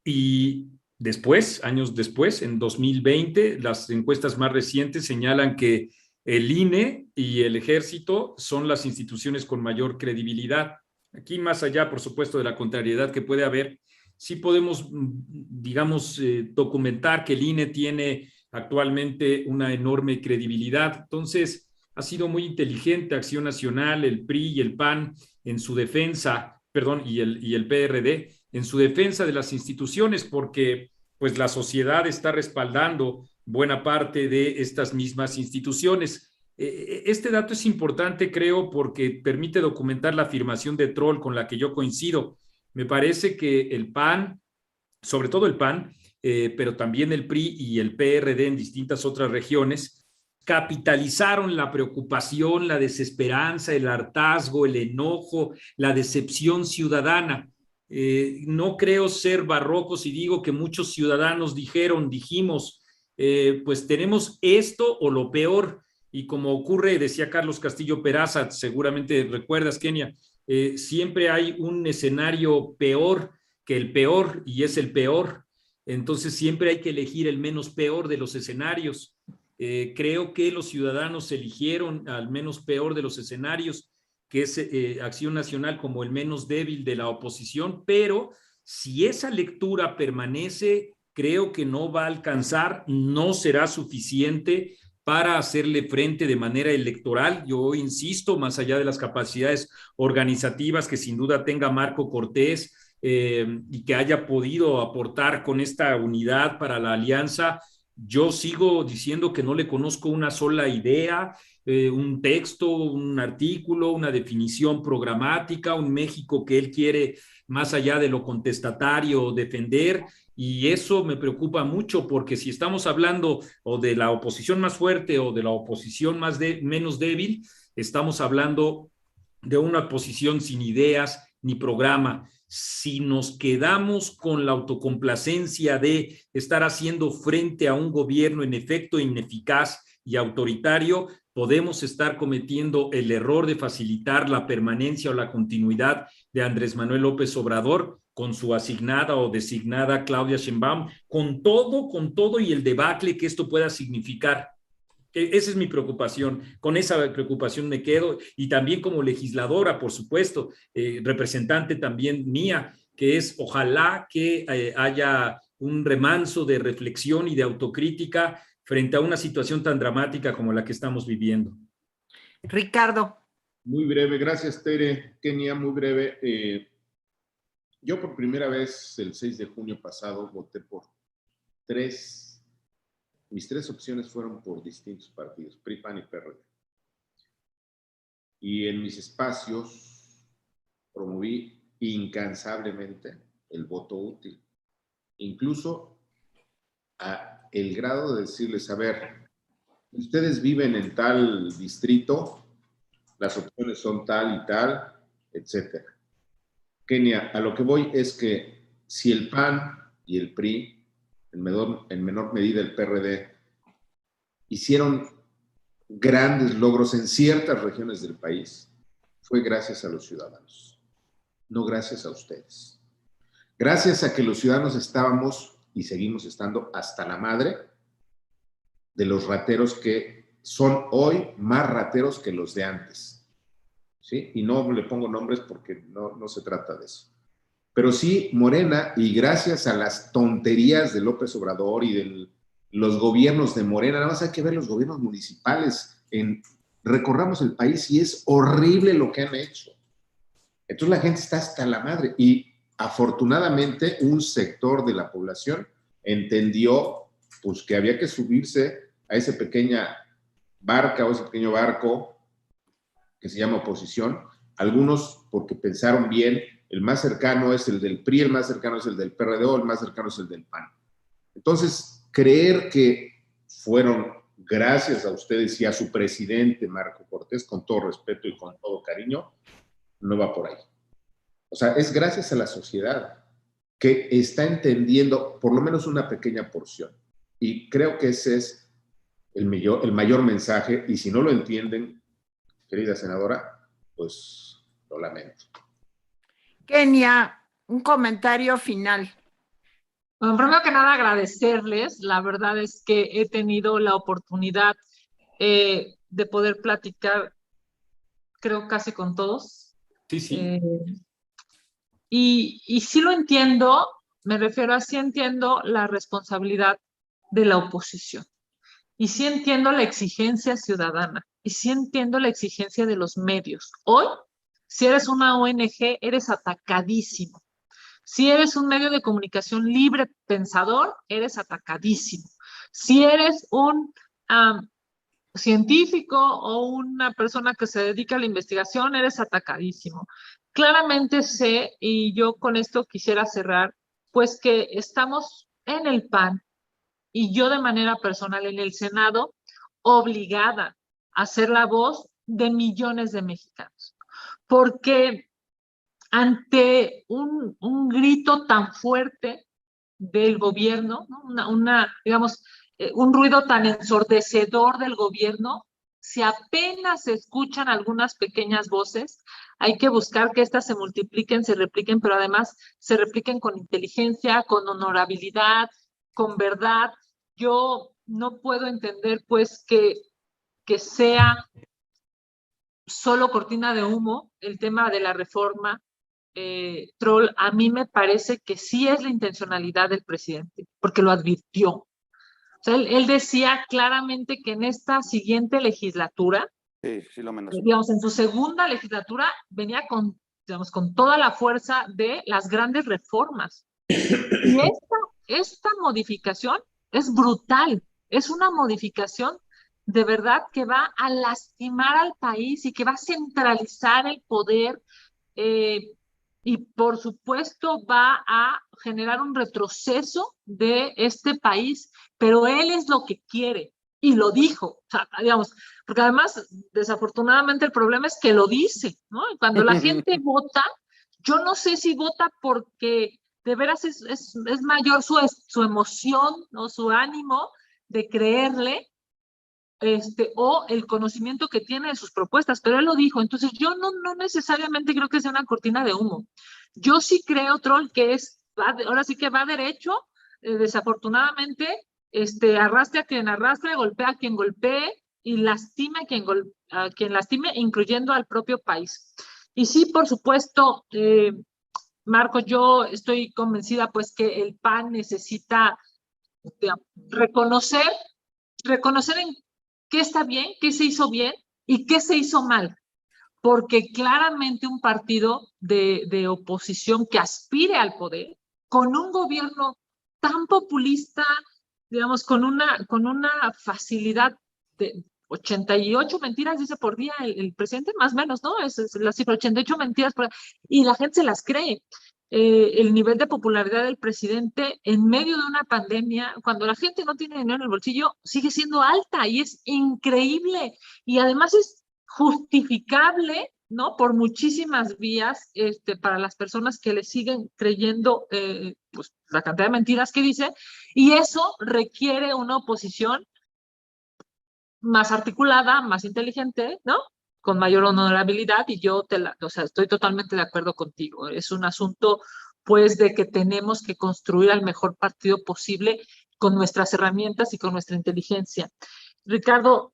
Y después, años después, en 2020, las encuestas más recientes señalan que el INE y el Ejército son las instituciones con mayor credibilidad. Aquí, más allá, por supuesto, de la contrariedad que puede haber, sí podemos, digamos, documentar que el INE tiene actualmente una enorme credibilidad. Entonces, ha sido muy inteligente Acción Nacional, el PRI y el PAN en su defensa, perdón, y el PRD, en su defensa de las instituciones, porque pues la sociedad está respaldando buena parte de estas mismas instituciones. Este dato es importante, creo, porque permite documentar la afirmación de Troll con la que yo coincido. Me parece que el PAN, sobre todo el PAN, pero también el PRI y el PRD en distintas otras regiones, capitalizaron la preocupación, la desesperanza, el hartazgo, el enojo, la decepción ciudadana. No creo ser barroco si digo que muchos ciudadanos dijimos, pues tenemos esto o lo peor, y como ocurre, decía Carlos Castillo Peraza, seguramente recuerdas, Kenia, siempre hay un escenario peor que el peor, y es el peor. Entonces siempre hay que elegir el menos peor de los escenarios. Creo que los ciudadanos eligieron al menos peor de los escenarios, que es Acción Nacional como el menos débil de la oposición, pero si esa lectura permanece, creo que no va a alcanzar, no será suficiente para hacerle frente de manera electoral. Yo insisto, más allá de las capacidades organizativas que sin duda tenga Marco Cortés y que haya podido aportar con esta unidad para la alianza, yo sigo diciendo que no le conozco una sola idea, un texto, un artículo, una definición programática, un México que él quiere más allá de lo contestatario defender, y eso me preocupa mucho porque si estamos hablando o de la oposición más fuerte o de la oposición menos débil, estamos hablando de una oposición sin ideas ni programa. Si nos quedamos con la autocomplacencia de estar haciendo frente a un gobierno en efecto ineficaz y autoritario, podemos estar cometiendo el error de facilitar la permanencia o la continuidad de Andrés Manuel López Obrador con su asignada o designada Claudia Sheinbaum, con todo y el debacle que esto pueda significar. Esa es mi preocupación, con esa preocupación me quedo, y también como legisladora, por supuesto, representante también mía, que es ojalá que haya un remanso de reflexión y de autocrítica frente a una situación tan dramática como la que estamos viviendo. Ricardo. Muy breve, gracias Tere, Kenia, muy breve. Yo por primera vez el 6 de junio pasado voté por mis tres opciones fueron por distintos partidos, PRI, PAN y PRD. Y en mis espacios promoví incansablemente el voto útil. Incluso a el grado de decirles, a ver, ustedes viven en tal distrito, las opciones son tal y tal, etcétera. Kenia, a lo que voy es que si el PAN y el PRI, en menor medida el PRD, hicieron grandes logros en ciertas regiones del país, fue gracias a los ciudadanos, no gracias a ustedes. Gracias a que los ciudadanos estábamos y seguimos estando hasta la madre de los rateros que son hoy más rateros que los de antes. ¿Sí? Y no le pongo nombres porque no se trata de eso. Pero sí, Morena, y gracias a las tonterías de López Obrador y de los gobiernos de Morena, nada más hay que ver los gobiernos municipales, recorramos el país y es horrible lo que han hecho. Entonces la gente está hasta la madre y afortunadamente un sector de la población entendió pues, que había que subirse a esa pequeña barca o ese pequeño barco que se llama oposición, algunos porque pensaron bien, el más cercano es el del PRI, el más cercano es el del PRD, el más cercano es el del PAN. Entonces, creer que fueron gracias a ustedes y a su presidente, Marco Cortés, con todo respeto y con todo cariño, no va por ahí. O sea, es gracias a la sociedad que está entendiendo por lo menos una pequeña porción. Y creo que ese es el mayor mensaje, y si no lo entienden, querida senadora, pues lo lamento. Kenia, un comentario final. Bueno, primero que nada agradecerles, la verdad es que he tenido la oportunidad de poder platicar, creo casi con todos. Sí, sí. Y sí lo entiendo, me refiero a sí entiendo la responsabilidad de la oposición. Y sí entiendo la exigencia ciudadana. Y sí entiendo la exigencia de los medios. Hoy, si eres una ONG, eres atacadísimo. Si eres un medio de comunicación libre pensador, eres atacadísimo. Si eres un científico o una persona que se dedica a la investigación, eres atacadísimo. Claramente sé, y yo con esto quisiera cerrar, pues que estamos en el PAN y yo de manera personal en el Senado, obligada a ser la voz de millones de mexicanos. Porque ante un grito tan fuerte del gobierno, ¿no? Digamos, un ruido tan ensordecedor del gobierno, si apenas se escuchan algunas pequeñas voces, hay que buscar que éstas se multipliquen, se repliquen, pero además se repliquen con inteligencia, con honorabilidad, con verdad. Yo no puedo entender, pues, que sea solo cortina de humo el tema de la reforma. Troll, a mí me parece que sí es la intencionalidad del presidente, porque lo advirtió. O sea, él decía claramente que en esta siguiente legislatura, sí, lo menos. digamos, en su segunda legislatura, venía con, digamos, con toda la fuerza de las grandes reformas. Y esta modificación es brutal, es una modificación de verdad que va a lastimar al país y que va a centralizar el poder, y por supuesto va a generar un retroceso de este país, pero él es lo que quiere y lo dijo, o sea, digamos, porque además desafortunadamente el problema es que lo dice, ¿no? Cuando la gente vota, yo no sé si vota porque de veras es mayor su emoción, ¿no? Su ánimo de creerle, o el conocimiento que tiene de sus propuestas, pero él lo dijo. Entonces yo no necesariamente creo que sea una cortina de humo. Yo sí creo, Troll, que ahora sí que va derecho, desafortunadamente, arrastre a quien arrastre, golpea a quien golpee y lastime a quien lastime, incluyendo al propio país. Y sí, por supuesto, Marco, yo estoy convencida pues que el PAN necesita reconocer en qué está bien, qué se hizo bien y qué se hizo mal. Porque claramente un partido de oposición que aspire al poder, con un gobierno tan populista, digamos, con una facilidad de 88 mentiras, dice por día el presidente, más o menos, ¿no? Es la cifra, 88 mentiras por día, y la gente se las cree. El nivel de popularidad del presidente en medio de una pandemia, cuando la gente no tiene dinero en el bolsillo, sigue siendo alta y es increíble. Y además es justificable, ¿no? Por muchísimas vías, para las personas que le siguen creyendo, pues, la cantidad de mentiras que dice, y eso requiere una oposición más articulada, más inteligente, ¿no? Con mayor honorabilidad, y yo o sea, estoy totalmente de acuerdo contigo. Es un asunto, pues, de que tenemos que construir al mejor partido posible con nuestras herramientas y con nuestra inteligencia. Ricardo,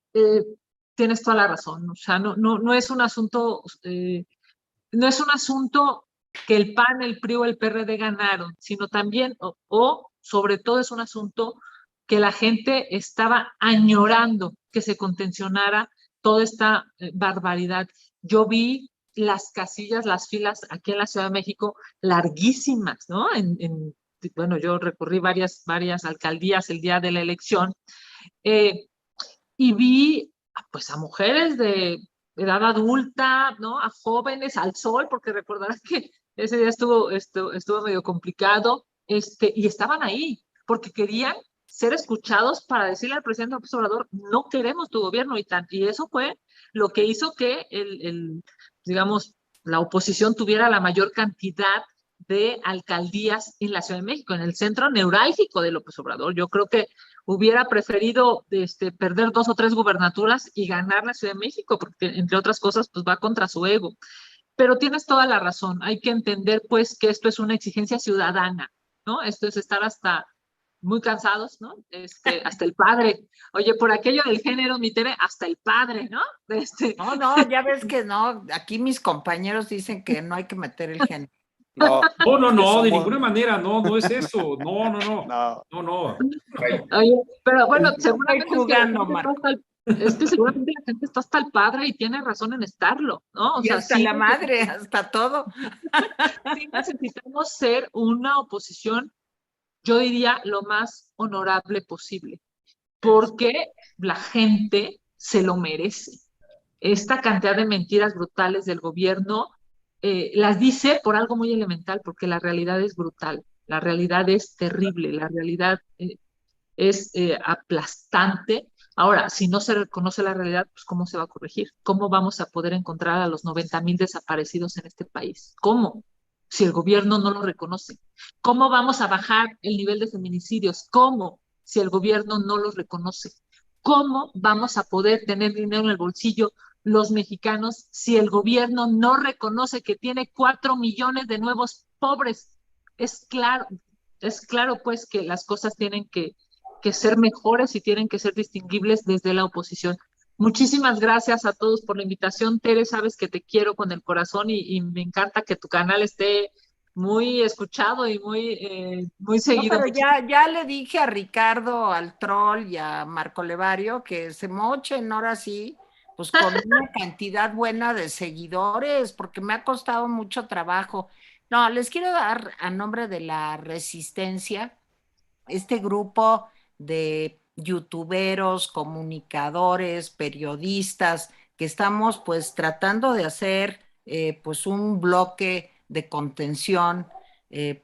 tienes toda la razón. O sea, no es un asunto, no es un asunto que el PAN, el PRI o el PRD ganaron, sino también, o sobre todo es un asunto que la gente estaba añorando que se contencionara toda esta barbaridad. Yo vi las casillas, las filas aquí en la Ciudad de México larguísimas, ¿no? Bueno, yo recorrí varias alcaldías el día de la elección, y vi pues a mujeres de edad adulta, ¿no? A jóvenes, al sol, porque recordarás que ese día estuvo medio complicado, y estaban ahí, porque querían ser escuchados para decirle al presidente López Obrador, no queremos tu gobierno, y eso fue lo que hizo que digamos, la oposición tuviera la mayor cantidad de alcaldías en la Ciudad de México, en el centro neurálgico de López Obrador. Yo creo que hubiera preferido perder 2 o 3 gubernaturas y ganar la Ciudad de México, porque entre otras cosas, pues va contra su ego. Pero tienes toda la razón, hay que entender pues que esto es una exigencia ciudadana, ¿no? Esto es estar hasta muy cansados, ¿no? Hasta el padre. Oye, por aquello del género, mi Tere, hasta el padre, ¿no? No, ya ves que no, aquí mis compañeros dicen que no hay que meter el género. No, de somos- ninguna manera, no es eso. No. Oye, pero bueno, seguramente Estoy jugando, Marco. es que seguramente la gente está hasta el padre y tiene razón en estarlo, ¿no? O Y sea, hasta sí, la madre, hasta todo. sí necesitamos ser una oposición, yo diría, lo más honorable posible, porque la gente se lo merece. Esta cantidad de mentiras brutales del gobierno las dice por algo muy elemental, porque la realidad es brutal, la realidad es terrible, la realidad es aplastante. Ahora, si no se reconoce la realidad, pues ¿cómo se va a corregir? ¿Cómo vamos a poder encontrar a los 90,000 desaparecidos en este país? ¿Cómo? Si el gobierno no lo reconoce. ¿Cómo vamos a bajar el nivel de feminicidios? ¿Cómo? Si el gobierno no los reconoce. ¿Cómo vamos a poder tener dinero en el bolsillo los mexicanos si el gobierno no reconoce que tiene 4 millones de nuevos pobres? Es claro pues que las cosas tienen que ser mejores y tienen que ser distinguibles desde la oposición. Muchísimas gracias a todos por la invitación. Tere, sabes que te quiero con el corazón y me encanta que tu canal esté muy escuchado y muy No, seguido. pero ya le dije a Ricardo, al Troll y a Marco Levario que se mochen ahora sí, pues con una cantidad buena de seguidores, porque me ha costado mucho trabajo. No, les quiero dar a nombre de la Resistencia, este grupo de youtuberos, comunicadores, periodistas, que estamos pues tratando de hacer pues un bloque de contención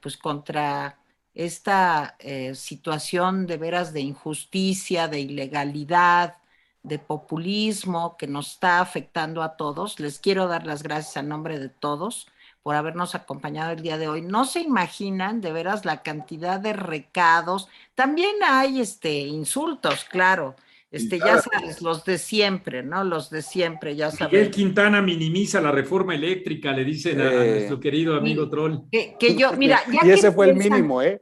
pues contra esta situación de veras de injusticia, de ilegalidad, de populismo que nos está afectando a todos. Les quiero dar las gracias a nombre de todos por habernos acompañado el día de hoy. No se imaginan de veras la cantidad de recados. También hay insultos, claro. Ya sabes, los de siempre, ¿no? Los de siempre, ya sabes. Miguel Quintana minimiza la reforma eléctrica, le dicen a nuestro querido amigo Troll. Que yo, mira, ya y ese que fue el mínimo, ¿eh?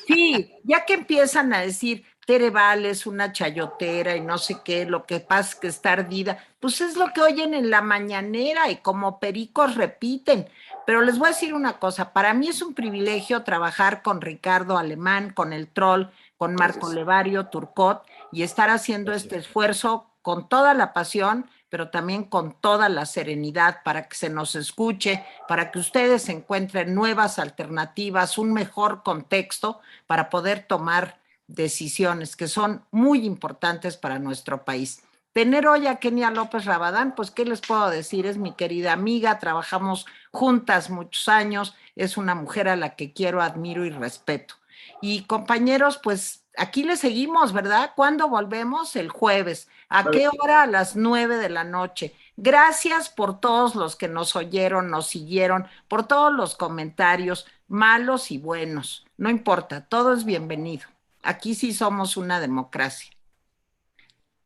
Sí, ya que empiezan a decir, Tere Vale es una chayotera y no sé qué, lo que pasa es que está ardida, pues es lo que oyen en la mañanera y como pericos repiten. Pero les voy a decir una cosa, para mí es un privilegio trabajar con Ricardo Alemán, con el Troll, con Marco Levario, Turcot, y estar haciendo este esfuerzo con toda la pasión, pero también con toda la serenidad para que se nos escuche, para que ustedes encuentren nuevas alternativas, un mejor contexto para poder tomar decisiones que son muy importantes para nuestro país. Tener hoy a Kenia López Rabadán, pues qué les puedo decir, es mi querida amiga, trabajamos juntas muchos años, es una mujer a la que quiero, admiro y respeto. Y compañeros, pues aquí le seguimos, ¿verdad? ¿Cuándo volvemos? El jueves. ¿A qué hora? A las 9 de la noche. Gracias por todos los que nos oyeron, nos siguieron, por todos los comentarios, malos y buenos. No importa, todo es bienvenido. Aquí sí somos una democracia.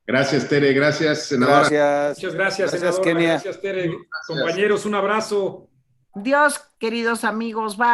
Gracias, Tere. Gracias, senadora. Gracias. Muchas gracias, Gracias, senadora. Kenia. Gracias, Tere. Compañeros, un abrazo. Dios, queridos amigos, bye.